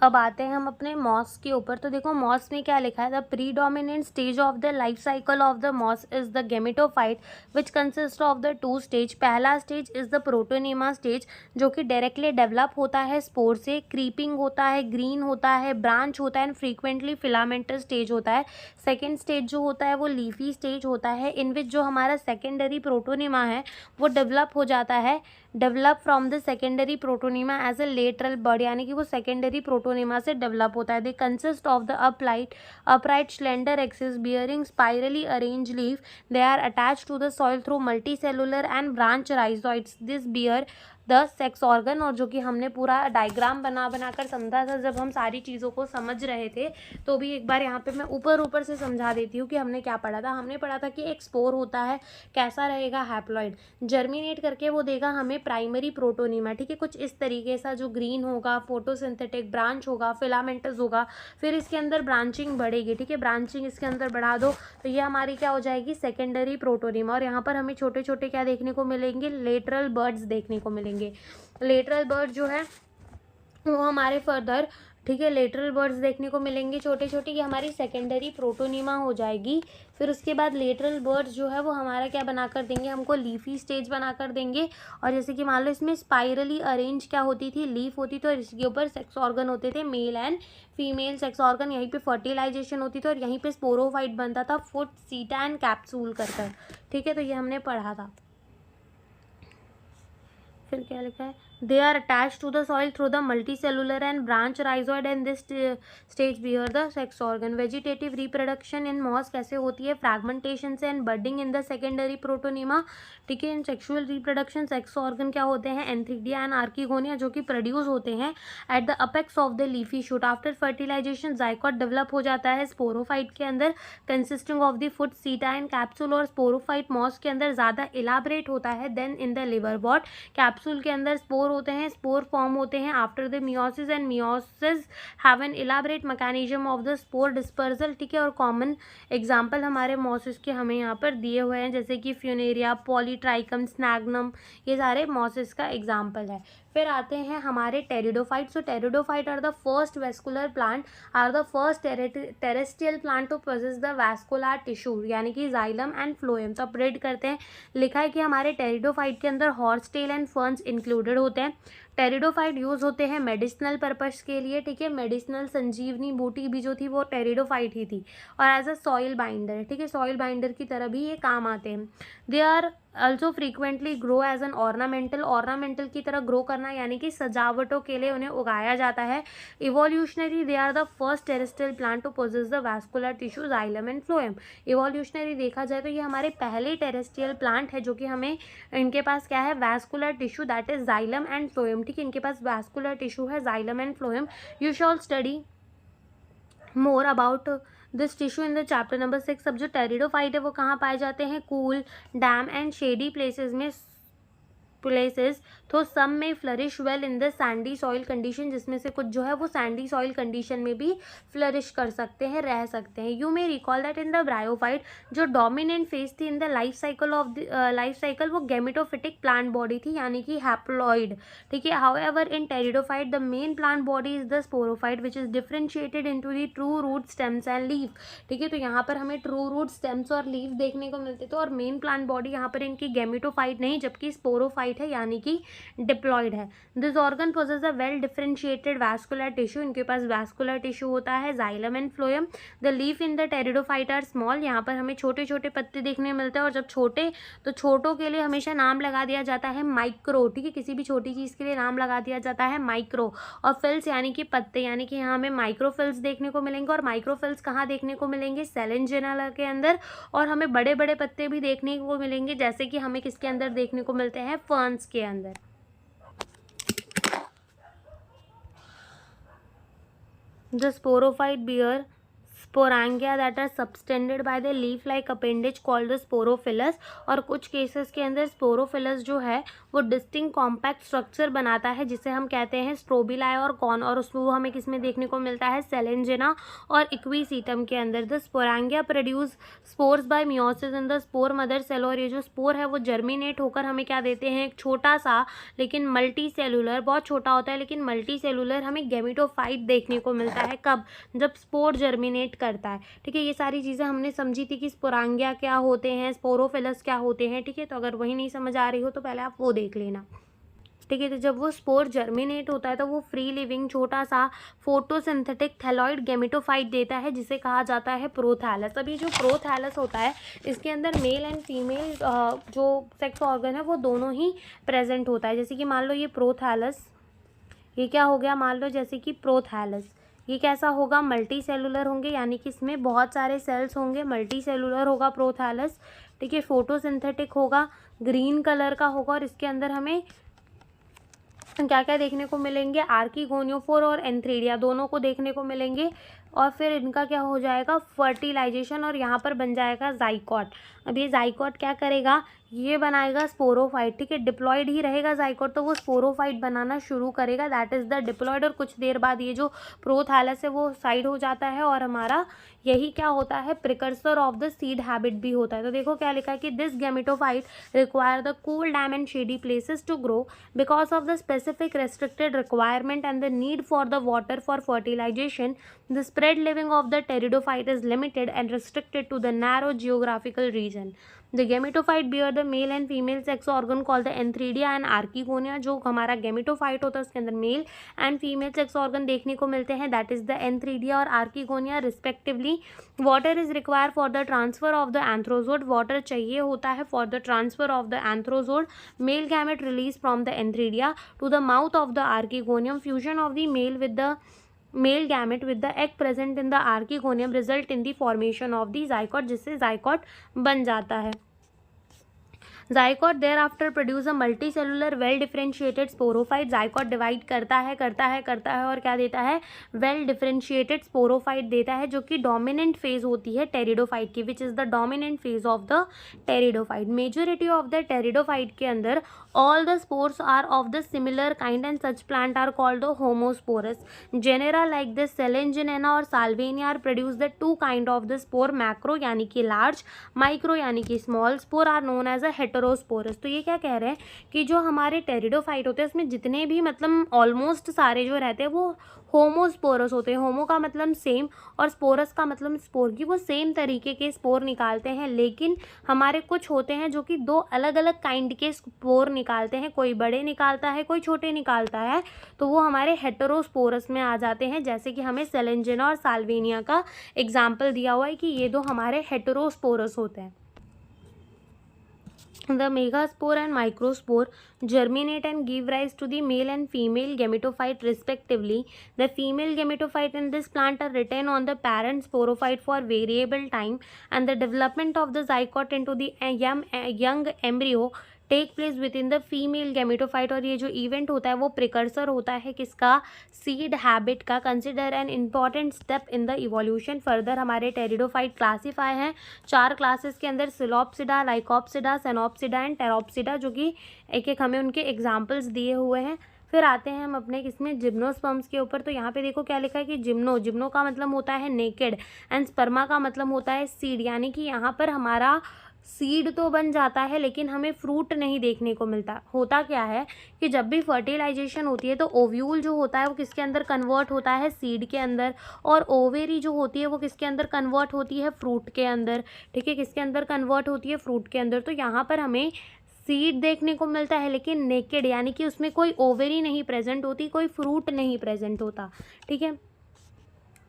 अब आते हैं हम अपने मॉस के ऊपर। तो देखो मॉस में क्या लिखा है, the predominant stage of the life cycle of the moss is the gametophyte which consist of the two stage. पहला stage is the protonema stage, जो कि डायरेक्टली डेवलप होता है स्पोर से, क्रीपिंग होता है, ग्रीन होता है, ब्रांच होता है एंड फ्रीक्वेंटली फिलामेंटल स्टेज होता है। सेकेंड स्टेज जो होता है वो लीफी स्टेज होता है, इन विच जो हमारा सेकेंडरी प्रोटोनीमा है वो डेवलप हो जाता है, develop from the secondary protonema as a lateral bud, यानी कि वो सेकेंडरी प्रोटोनीमा से डेवलप होता है। They consist of the upright slender axis bearing spirally arrange leaf. They are attach to the soil through multi cellular and branch rhizoids. This bear the sex organ, और जो कि हमने पूरा डायग्राम बना कर समझा था जब हम सारी चीज़ों को समझ रहे थे। तो भी एक बार यहाँ पे मैं ऊपर से समझा देती हूँ कि हमने क्या पढ़ा था। हमने पढ़ा था कि एक स्पोर होता है, कैसा रहेगा, हैप्लॉइड, जर्मिनेट करके वो देगा हमें प्राइमरी प्रोटोनीमा, ठीक है, कुछ इस तरीके सा, जो ग्रीन होगा, फोटोसिंथेटिक, ब्रांच होगा, फिलामेंटस होगा, फिर इसके अंदर ब्रांचिंग बढ़ेगी, ठीक है, ब्रांचिंग इसके अंदर बढ़ा दो तो ये हमारी क्या हो जाएगी, सेकेंडरी प्रोटोनीमा। और यहाँ पर हमें छोटे छोटे क्या देखने को मिलेंगे, लेटरल बर्ड्स देखने को मिलेंगे। लेटरल बर्ड जो है वो हमारे फर्दर, ठीक है, लेटरल बर्ड्स देखने को मिलेंगे छोटे छोटे, ये हमारी सेकेंडरी प्रोटोनीमा हो जाएगी। फिर उसके बाद लेटरल बर्ड्स जो है वो हमारा क्या बना कर देंगे, हमको लीफी स्टेज बना कर देंगे। और जैसे कि मान लो इसमें स्पाइरली अरेंज क्या होती थी, लीफ होती थी, और इसके ऊपर सेक्स ऑर्गन होते थे, mail and female sex organ. यहीं पे फर्टिलाइजेशन होती थी और यहीं पे स्पोरोफाइट बनता था फुट सीटा एंड कैप्सूल कर, ठीक है। तो ये हमने पढ़ा था। फिर क्या लिखा है, they are attach to the soil through the multi cellular and branch rhizoid and this stage bear the sex organ. Vegetative reproduction in moss कैसे होती है, फ्रैगमेंटेशन से and budding in the secondary protonema, ठीक है। In sexual reproduction sex organ क्या होते हैं, एंथ्रिडिया एंड आर्किगोनिया, जो कि प्रोड्यूस होते हैं at the apex of the leafy shoot. After fertilisation zygote develop हो जाता है स्पोरोफाइट के अंदर, consisting of the foot seta and capsule. और स्पोरोफाइट मॉस के अंदर ज़्यादा इलाबरेट होता है then in the liverwort. Capsule capsule के अंदर स्पोर होते हैं, स्पोर फॉर्म होते हैं after the meiosis, and meiosis have an elaborate mechanism of the spore dispersal, ठीक है। और कॉमन एग्जाम्पल हमारे मॉसिस के हमें यहाँ पर दिए हुए हैं, जैसे कि फ्यूनेरिया, पॉलीट्राइकम, स्नैग्नम, ये सारे मॉसिस का एग्जाम्पल है। फिर आते हैं हमारे pteridophyte. So pteridophyte are the first vascular plant, are the first terrestrial plant to possess the vascular tissue, यानी कि जाइलम एंड फ्लोएम। तो अब रीड करते हैं, लिखा है कि हमारे टेरिडोफाइट के अंदर horsetail and ferns included होते हैं। टेरिडोफाइट यूज होते हैं मेडिसिनल पर्पस के लिए, ठीक है। मेडिसिनल संजीवनी बूटी भी जो थी वो टेरिडोफाइट ही थी, और एज अ सॉइल बाइंडर, ठीक है, सॉइल बाइंडर की तरह भी ये काम आते हैं। They are also frequently grow as an ornamental, ornamental की तरह ग्रो करना यानी कि सजावटों के लिए उन्हें उगाया जाता है। Evolutionary they are the first terrestrial plant to possess the vascular tissue, xylem and phloem. Evolutionary देखा जाए तो ये हमारे पहले टेरेस्ट्रियल प्लांट है जो कि हमें इनके पास क्या है, vascular tissue, that is xylem and phloem, ठीक है। इनके पास वैस्कुलर टिश्यू है, xylem and phloem. You shawl study more about this tissue in the chapter number 6। अब जो टेरिडोफाइट है वो कहाँ पाए जाते हैं, cool, damp and shady places में, तो सम में flourish well in the Sandy soil condition, जिसमें से कुछ जो है वो सैंडी सॉइल कंडीशन में भी फ्लरिश कर सकते हैं, रह सकते हैं। You may recall that in the bryophyte जो डोमिनेंट फेज थी in the life cycle of life cycle, वो गेमेटोफिटिक प्लांट बॉडी थी, यानी कि हैप्लॉइड, ठीक है। However in pteridophyte the main plant body is the sporophyte which is differentiated into the true root stems and leaf, ठीक है। तो यहाँ पर हमें ट्रू रूट स्टेम्स और लीफ देखने को मिलते थे, और मेन प्लांट बॉडी यहाँ पर इनकी गेमेटोफाइट नहीं जबकि स्पोरोफाइट है, यानी कि डिप्लॉयड है। This organ possess a well differentiated vascular tissue, इनके पास वैस्कुलर टिश्यू होता है, xylem and phloem. The leaf in the pteridophyte are small, यहाँ पर हमें छोटे छोटे पत्ते देखने मिलते हैं, और जब छोटे तो छोटों के लिए हमेशा नाम लगा दिया जाता है माइक्रो, ठीक है। किसी भी छोटी चीज़ के लिए नाम लगा दिया जाता है माइक्रो। और फिल्स यानी कि पत्ते, यानी कि यहाँ हमें माइक्रोफिल्स देखने को मिलेंगे, और माइक्रोफिल्स कहाँ देखने को मिलेंगे, सेलेंजेना के अंदर। और हमें बड़े बड़े पत्ते भी देखने को मिलेंगे, जैसे कि हमें किसके अंदर देखने को मिलते हैं, फर्न्स के अंदर। The sporophyte bear sporangia that are subtended by the leaf like appendage called the sporophylus। और कुछ केसेस के अंदर स्पोरोफिलस जो है वो डिस्टिंक्ट कॉम्पैक्ट स्ट्रक्चर बनाता है, जिसे हम कहते हैं स्ट्रोबिलाई और कॉन, और उसमें वो हमें किसमें देखने को मिलता है, सेलेंजेना और इक्वीसीटम के अंदर। The sporangia produce spores by meiosis in the spore mother cell, और ये जो स्पोर है वो जर्मिनेट होकर हमें क्या देते हैं, एक छोटा सा लेकिन मल्टी सेलुलर, बहुत छोटा होता है लेकिन मल्टी सेलुलर हमें गेमेटोफाइट देखने को मिलता है। कब, जब स्पोर जर्मिनेट करता है, ठीक है। ये सारी चीज़ें हमने समझी थी कि स्पोरांगिया क्या होते हैं, स्पोरोफिलस क्या होते हैं, ठीक है। तो अगर वही नहीं समझ आ रही हो तो पहले आप वो देख लेना, ठीक है। तो जब वो स्पोर जर्मिनेट होता है तो वो फ्री लिविंग छोटा सा फोटोसिंथेटिक थैलॉइड गेमेटोफाइट देता है, जिसे कहा जाता है प्रोथैलस। अब ये जो प्रोथैलस होता है इसके अंदर मेल एंड फीमेल जो सेक्स ऑर्गन है वो दोनों ही प्रेजेंट होता है। जैसे कि मान लो ये प्रोथैलस, ये क्या हो गया, मान लो जैसे कि प्रोथैलस, ये कैसा होगा, मल्टी सेलुलर होंगे, यानी कि इसमें बहुत सारे सेल्स होंगे, मल्टी सेलुलर होगा प्रोथैलस, ठीक है। फोटोसिंथेटिक होगा, ग्रीन कलर का होगा, और इसके अंदर हमें क्या क्या देखने को मिलेंगे, आर्कीगोनियोफोर और एंथ्रीडिया दोनों को देखने को मिलेंगे। और फिर इनका क्या हो जाएगा, फर्टिलाइजेशन, और यहाँ पर बन जाएगा जाइकोट। अब ये जाइकोट क्या करेगा, ये बनाएगा स्पोरोफाइट, ठीक है। डिप्लॉयड ही रहेगा जाइकोट, तो वो स्पोरोफाइट बनाना शुरू करेगा, दैट इज द डिप्लॉयड। और कुछ देर बाद ये जो प्रोथैलस है वो साइड हो जाता है, और हमारा यही क्या होता है, precursor of the seed habit भी होता है। तो देखो क्या लिखा है कि this gametophyte require the cool damp and shady places to grow because of the specific restricted requirement and the need for the water for fertilisation. The spread living of the pteridophyte is limited and restricted to the narrow geographical region. The gametophyte bear the male and female sex organ called the antheridia and archegonia। जो हमारा गेमेटोफाइट होता है उसके अंदर male and female sex organ देखने को मिलते हैं, दैट इज द एंथरीडिया और archegonia respectively. Water is require for the transfer of the antherozoid, water चाहिए होता है for the transfer of the antherozoid. Male gamete release from the antheridia to the mouth of the archegonium. Fusion of the male with the male gamete with the egg present in the archegonium result in the formation of the zygote, जिससे zygote बन जाता है। Zygote thereafter produce a multicellular well differentiated sporophyte. Zygote divide करता है और क्या देता है, वेल डिफरेंशिएटेड स्पोरोफाइट देता है, जो कि डोमिनेंट फेज होती है टेरिडोफाइट की, which is the dominant phase of the pteridophyte. Majority of the pteridophyte के अंदर All the spores are of the similar kind and such plant are called the homosporous. Genera like the Selenginella और Salvinia are produce the two kind of the spore, macro यानी कि large, micro यानी कि small spore are known as a heterosporous. तो ये क्या कह रहे हैं कि जो हमारे टेरिडोफाइट होते हैं उसमें जितने भी मतलब ऑलमोस्ट सारे जो रहते हैं वो होमोस्पोरस होते हैं. होमो का मतलब सेम और स्पोरस का मतलब स्पोर की वो सेम तरीके के स्पोर निकालते हैं. लेकिन हमारे कुछ होते हैं जो कि दो अलग अलग काइंड के स्पोर निकालते हैं, कोई बड़े निकालता है कोई छोटे निकालता है, तो वो हमारे हेटेरोस्पोरस में आ जाते हैं. जैसे कि हमें सेलेंजिना और साल्विनिया का एग्जाम्पल दिया हुआ है कि ये दो हमारे हेटेरोस्पोरस होते हैं. The megaspore and microspore germinate and give rise to the male and female gametophyte respectively. The female gametophyte in this plant are retained on the parent sporophyte for variable time, and the development of the zygote into the young embryo take place within the female gametophyte. और ये जो इवेंट होता है वो प्रिकर्सर होता है किसका, सीड हैबिट का. Consider an important step in the evolution. Further हमारे टेरिडोफाइट क्लासीफाई हैं 4 क्लासेस के अंदर, सिलोप्सिडा, लाइकोप्सिडा, सेनोप्सिडा एंड टेरोप्सिडा, जो कि एक एक हमें उनके एग्जाम्पल्स दिए हुए हैं. फिर आते हैं हम अपने किसमें, जिम्नोस्पर्म्स के ऊपर. तो यहाँ पे देखो क्या लिखा है कि जिम्नो का मतलब होता है नेकेड एंड स्पर्मा का मतलब होता है सीड. यानी कि यहाँ पर हमारा सीड तो बन जाता है लेकिन हमें फ्रूट नहीं देखने को मिलता. होता क्या है कि जब भी फर्टिलाइजेशन होती है तो ओव्यूल जो होता है वो किसके अंदर कन्वर्ट होता है, सीड के अंदर. और ओवेरी जो होती है वो किसके अंदर कन्वर्ट होती है, फ्रूट के अंदर. ठीक है, किसके अंदर कन्वर्ट होती है, फ्रूट के अंदर. तो यहाँ पर हमें सीड देखने को मिलता है लेकिन नेकेड, यानी कि उसमें कोई ओवेरी नहीं प्रेजेंट होती, कोई फ्रूट नहीं प्रेजेंट होता. ठीक है.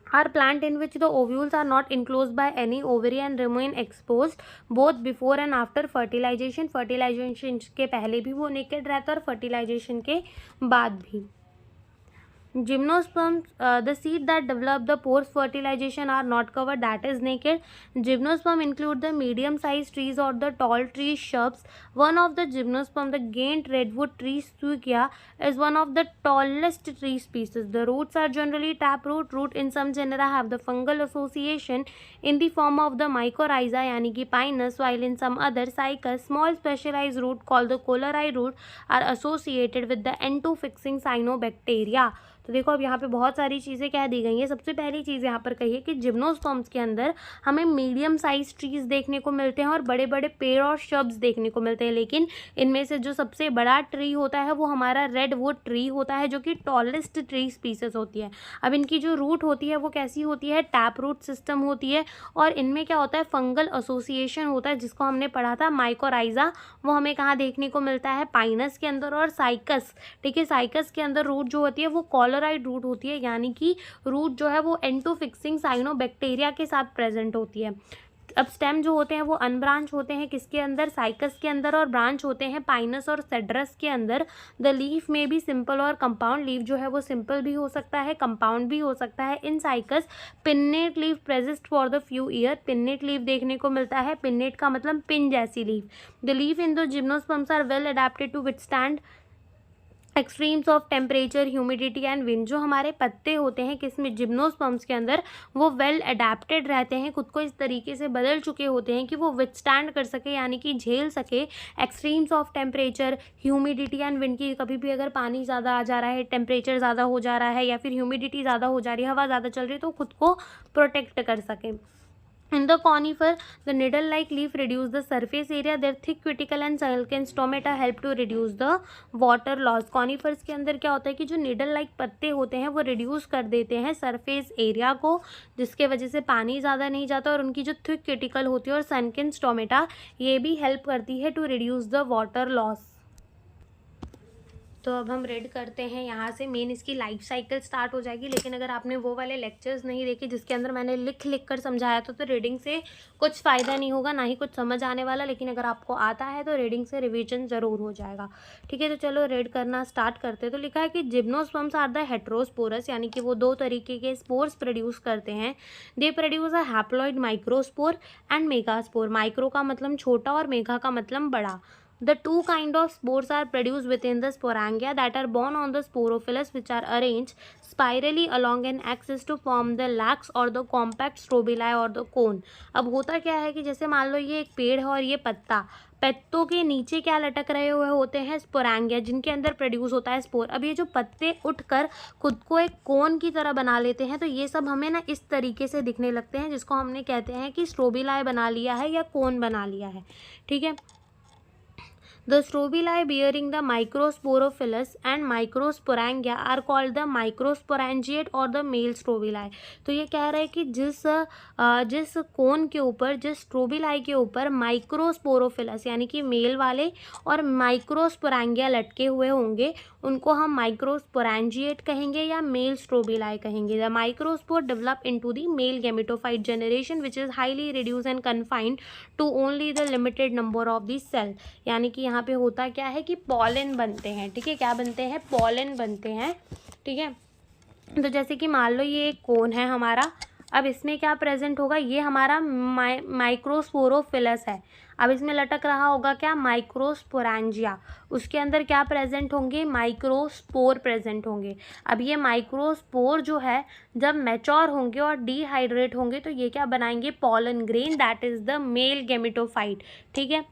Are plant in which the ovules are not enclosed by any ovary and remain exposed both before and after fertilization. fertilization के पहले भी वो naked रहता है और fertilization के बाद भी. Gymnosperms, the seed that develop the post fertilization are not covered, that is naked. Gymnosperm include the medium sized trees or the tall tree shrubs. One of the gymnosperm, the Ghent redwood tree Suikia, is one of the tallest tree species. The roots are generally taproot. Root in some genera have the fungal association in the form of the mycorrhiza यानी कि pinus, while in some other cycas, small specialized root called the cholerae root are associated with the N2-fixing cyanobacteria. तो देखो अब यहाँ पे बहुत सारी चीज़ें कह दी गई हैं. सबसे पहली चीज़ यहाँ पर कही है कि जिम्नोस्पर्म्स के अंदर हमें मीडियम साइज ट्रीज देखने को मिलते हैं और बड़े बड़े पेड़ और शब्स देखने को मिलते हैं. लेकिन इनमें से जो सबसे बड़ा ट्री होता है वो हमारा रेडवुड ट्री होता है, जो कि टॉलेस्ट ट्री स्पीसीज होती है. अब इनकी जो रूट होती है वो कैसी होती है, टैप रूट सिस्टम होती है. और इनमें क्या होता है, फंगल एसोसिएशन होता है, जिसको हमने पढ़ा था माइकोराइजा. वो हमें कहाँ देखने को मिलता है, पाइनस के अंदर और साइकस. ठीक है, साइकस के अंदर रूट जो होती है वो कॉलराइड रूट होती है, यानी कि रूट जो है वो एंटोफिक्सिंग साइनोबैक्टीरिया के साथ प्रेजेंट होती है. अब स्टेम जो होते हैं वो अनब्रांच होते हैं किसके अंदर, साइकस के अंदर, और ब्रांच होते हैं पाइनस और सेड्रस के अंदर. द लीफ में भी सिंपल और कंपाउंड. लीफ जो है वो सिंपल भी हो सकता है, कंपाउंड भी हो सकता है. In Cycas pinnate leaf persist for the few year. Pinnate leaf देखने को मिलता है. पिन्नेट का मतलब पिन जैसी leaf. The leaf in the gymnosperms are well adapted to withstand extremes of temperature, humidity and wind. जो हमारे पत्ते होते हैं किसमें, जिम्नोस्पर्म्स के अंदर, वो वेल अडेप्टेड रहते हैं, खुद को इस तरीके से बदल चुके होते हैं कि वो विथस्टैंड कर सके, यानी कि झेल सके extremes of temperature, humidity and wind की. कभी भी अगर पानी ज़्यादा आ जा रहा है, टेम्परेचर ज़्यादा हो जा रहा है या फिर ह्यूमिडिटी ज़्यादा हो जा रही है, हवा ज़्यादा चल रही है, तो खुद को प्रोटेक्ट कर सके. In the conifer, the needle-like leaf reduce the surface area. Their thick cuticle and silken stomata help to reduce the water loss. Conifers के अंदर क्या होता है कि जो needle-like पत्ते होते हैं वो reduce कर देते हैं surface area को, जिसके वजह से पानी ज़्यादा नहीं जाता. और उनकी जो thick cuticle होती है और sunken stomata, ये भी help करती है to reduce the water loss. तो अब हम रीड करते हैं यहाँ से. मेन इसकी लाइफ साइकिल स्टार्ट हो जाएगी. लेकिन अगर आपने वो वाले लेक्चर्स नहीं देखे जिसके अंदर मैंने लिख कर समझाया था, तो रीडिंग से कुछ फ़ायदा नहीं होगा, ना ही कुछ समझ आने वाला. लेकिन अगर आपको आता है तो रीडिंग से रिवीजन ज़रूर हो जाएगा. ठीक है, तो चलो रीड करना स्टार्ट करते हैं. तो लिखा है कि जिम्नोस्पर्म्स आर द हेट्रोस्पोरस, यानी कि वो 2 तरीके के स्पोर्स प्रोड्यूस करते हैं. They produce a haploid microspore and megaspore. Micro का मतलब छोटा और मेगा का मतलब बड़ा. The two kind of spores are produced within the sporangia that are borne on the sporophylls, which are arranged spirally along an axis to form the lax or the compact strobili or the cone. अब होता क्या है कि जैसे मान लो ये एक पेड़ है और ये पत्ता पत्तों के नीचे क्या लटक रहे हुए होते हैं, स्पोरैंगिया, जिनके अंदर प्रोड्यूस होता है स्पोर। अब ये जो पत्ते उठकर खुद को एक कोन की तरह बना लेते हैं, तो ये सब हमें ना इस तरीके से दिखने लगते हैं, जिसको हमने कहते हैं कि स्ट्रोबिलाई बना लिया है या कोन बना लिया है, ठीक है। The strobili bearing the microsporophilus and microsporangia are called the microsporangiate or the male strobili। तो ये कह रहा है कि जिस कोन के ऊपर, जिस स्ट्रोबिलाई के ऊपर माइक्रोस्पोरोफिलस यानी कि मेल वाले और माइक्रोस्पोरैंगिया लटके हुए होंगे, उनको हम माइक्रोस्पोरैंजिएट कहेंगे या मेल स्ट्रोबिलाई कहेंगे। The microspore develop into the male gametophyte generation which is highly reduce and confined to only the limited number of the cell. यानी कि यहाँ पे होता क्या है कि पॉलन बनते हैं, ठीक है। क्या बनते हैं? पॉलन बनते हैं, ठीक है। तो जैसे कि मान लो ये एक कोन है हमारा, अब इसमें क्या प्रेजेंट होगा, ये हमारा माइक्रोस्पोरोफिलस है। अब इसमें लटक रहा होगा क्या, माइक्रोस्पोरैंजिया। उसके अंदर क्या प्रेजेंट होंगे, माइक्रोस्पोर प्रेजेंट होंगे। अब ये माइक्रोस्पोर जो है जब मैच्योर होंगे और डिहाइड्रेट होंगे तो ये क्या बनाएंगे, pollen grain, that is the male gametophyte, ठीक है।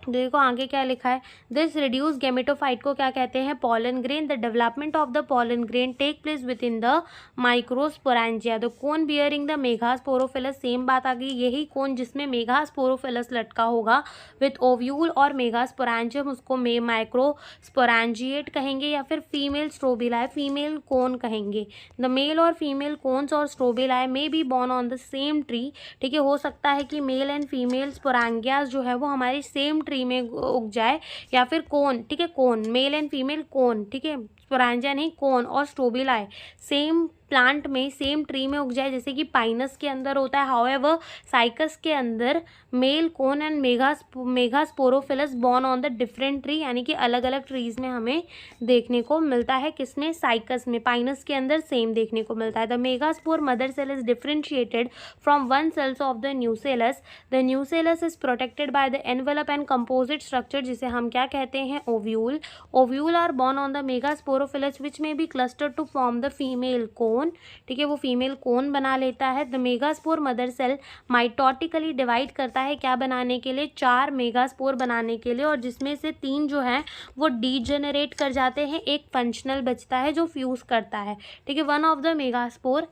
देखो आगे क्या लिखा है, दिस रिड्यूस गेमेटोफाइट को क्या कहते हैं, pollen grain. The development of the pollen grain take place within the microsporangia. The cone bearing the megasporophylls, same बात आ गई, यही कोन जिसमें मेगास्पोरोफिलस लटका होगा विथ ओव्यूल और मेगास्पोरैंजियम, उसको माइक्रोस्पोरैंजिएट कहेंगे या फिर फीमेल स्ट्रोबिलाई, फीमेल कोन कहेंगे। द मेल और फीमेल कोन्स और स्ट्रोबिलाई में be born on the same tree, ठीक है। हो सकता है कि मेल एंड फीमेल स्पोरैंगियाज जो है वो हमारी सेम ट्री में उग जाए, या फिर कोन, ठीक है, कोन, मेल एंड फीमेल कोन, ठीक है, स्पोरैंजिया नहीं, कोन और स्ट्रोबिलाई सेम प्लांट में, सेम ट्री में उग जाए, जैसे कि पाइनस के अंदर होता है। हाउएवर साइकस के अंदर male cone and megasporophylls borne on the different tree, यानी कि अलग अलग ट्रीज में हमें देखने को मिलता है। किसमें, साइकस में। पाइनस के अंदर सेम देखने को मिलता है। The megaspore mother cell is differentiated from one cells of the nucellus. The nucellus is protected by the envelope and composite structure, जिसे हम क्या कहते हैं, ovule. Ovule are borne on the megasporophylls which may be cluster to form the female cone, ठीक है, वो फीमेल कोन बना लेता है। The megaspore mother cell mitotically divide करता है, क्या बनाने के लिए, 4 मेगास्पोर बनाने के लिए, और जिसमें से 3 जो है वो डीजेनरेट कर जाते हैं, एक फंक्शनल बचता है जो फ्यूज करता है, ठीक है। One of the megaspore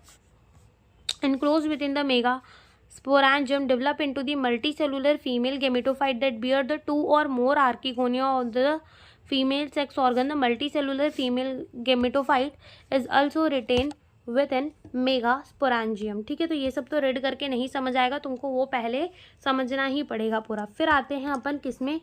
enclosed within the megasporangium develop into the multicellular female gametophyte that bear the 2 or more archegonia of the female sex organ. The multicellular female gametophyte is also retained within मेगास्पोरैंजियम, ठीक है। तो ये सब तो रेड करके नहीं समझ आएगा, तुमको वो पहले समझना ही पड़ेगा पूरा। फिर आते हैं अपन किसमें,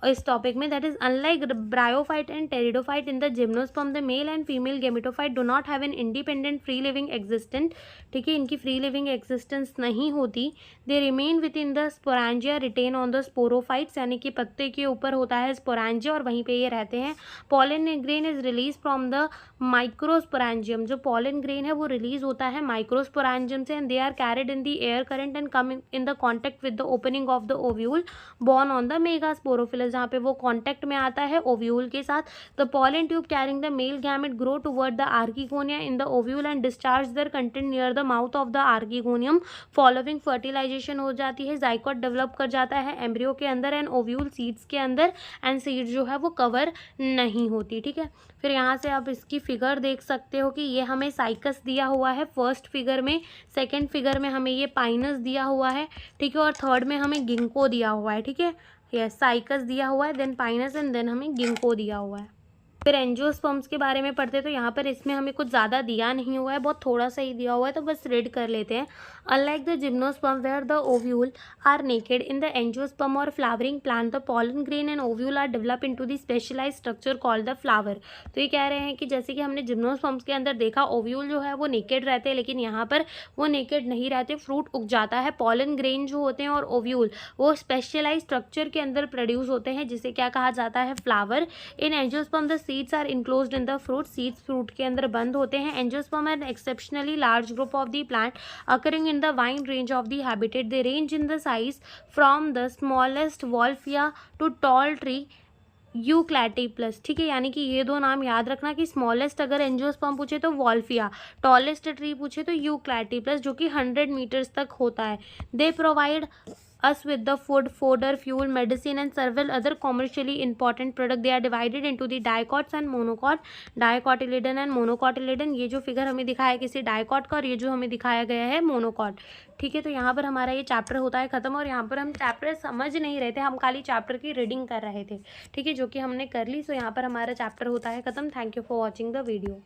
इस टॉपिक में, that is unlike bryophyte and pteridophyte in the gymnosperm the male and female gametophyte do not have an independent free living existent, ठीक है, इनकी फ्री लिविंग एग्जिस्टेंस नहीं होती। They remain within the sporangia retain on the sporophytes, यानी कि पत्ते के ऊपर होता है स्पोरैंजिया और वहीं पे ये रहते हैं। Pollen grain is release from the microsporangium, जो पॉलन ग्रेन है वो रिलीज होता है माइक्रोस्पोरैंजियम से, and they are carried in the air current and come in the contact with the opening of the ovule born on the megasporophylls, जहाँ पे वो कॉन्टैक्ट में आता है ओव्यूल के साथ। The pollen tube carrying the male gamete grow toward the archegonia in the ovule and discharge their content near the mouth of the archegonium. Following fertilisation हो जाती है, जाइगोट डेवलप कर जाता है एम्ब्रियो के अंदर एंड ओव्यूल सीड्स के अंदर, एंड सीड जो है वो कवर नहीं होती, ठीक है। फिर यहाँ से आप इसकी फिगर देख सकते हो कि ये हमें साइकस दिया हुआ है फर्स्ट फिगर में, सेकेंड फिगर में हमें ये पाइनस दिया हुआ है, ठीक है, और थर्ड में हमें गिंको दिया हुआ है, ठीक है। यस, साइकस दिया हुआ है, देन पाइनस एंड देन हमें गिंको दिया हुआ है। फिर एंजियोस्पर्म्स के बारे में पढ़ते तो यहाँ पर इसमें हमें कुछ ज़्यादा दिया नहीं हुआ है, बहुत थोड़ा सा ही दिया हुआ है, तो बस रीड कर लेते हैं। Unlike the gymnosperm where the ovule are naked, in the angiosperm और flowering plant the pollen grain and ovule are develop into the specialized structure called the flower. तो ये कह रहे हैं कि जैसे कि हमने जिम्नोस्पर्म्स के अंदर देखा ओव्यूल जो है वो नेकेड रहते हैं, लेकिन यहाँ पर वो नेकेड नहीं रहते, फ्रूट उग जाता है। पॉलन ग्रेन जो होते हैं और ओव्यूल वो स्पेशलाइज स्ट्रक्चर के अंदर प्रोड्यूस होते हैं, जिसे क्या कहा जाता है, flower. In angiosperm the seeds are enclosed in the fruit, seeds fruit के अंदर बंद होते हैं। Angiosperm an exceptionally large group of the plant occurring in the wide range of the habitat. They range in the size from the smallest Wolffia to tall tree eucalyptus, ठीक है। यानी कि ये दो नाम याद रखना कि स्मॉलेस्ट अगर एंजियोस्पर्म पूछे तो वॉल्फिया, टॉलेस्ट ट्री पूछे तो यूक्लैटिप्लस, जो कि 100 मीटर्स तक होता है। They provide us with the food, fodder, fuel, medicine and several other commercially important product. They are divided into the dicots and monocot, dicotyledon and monocotyledon. ये जो फिगर हमें दिखाया है किसी डाइकॉट का और ये जो हमें दिखाया गया है मोनोकॉट. ठीक है, तो यहाँ पर हमारा ये चैप्टर होता है ख़त्म और यहाँ पर हम चैप्टर समझ नहीं रहे थे, हम खाली चैप्टर की रीडिंग कर रहे थे. ठीक है, जो कि हमने कर ली. सो यहाँ पर हमारा चैप्टर होता है ख़त्म. Thank you for watching the video.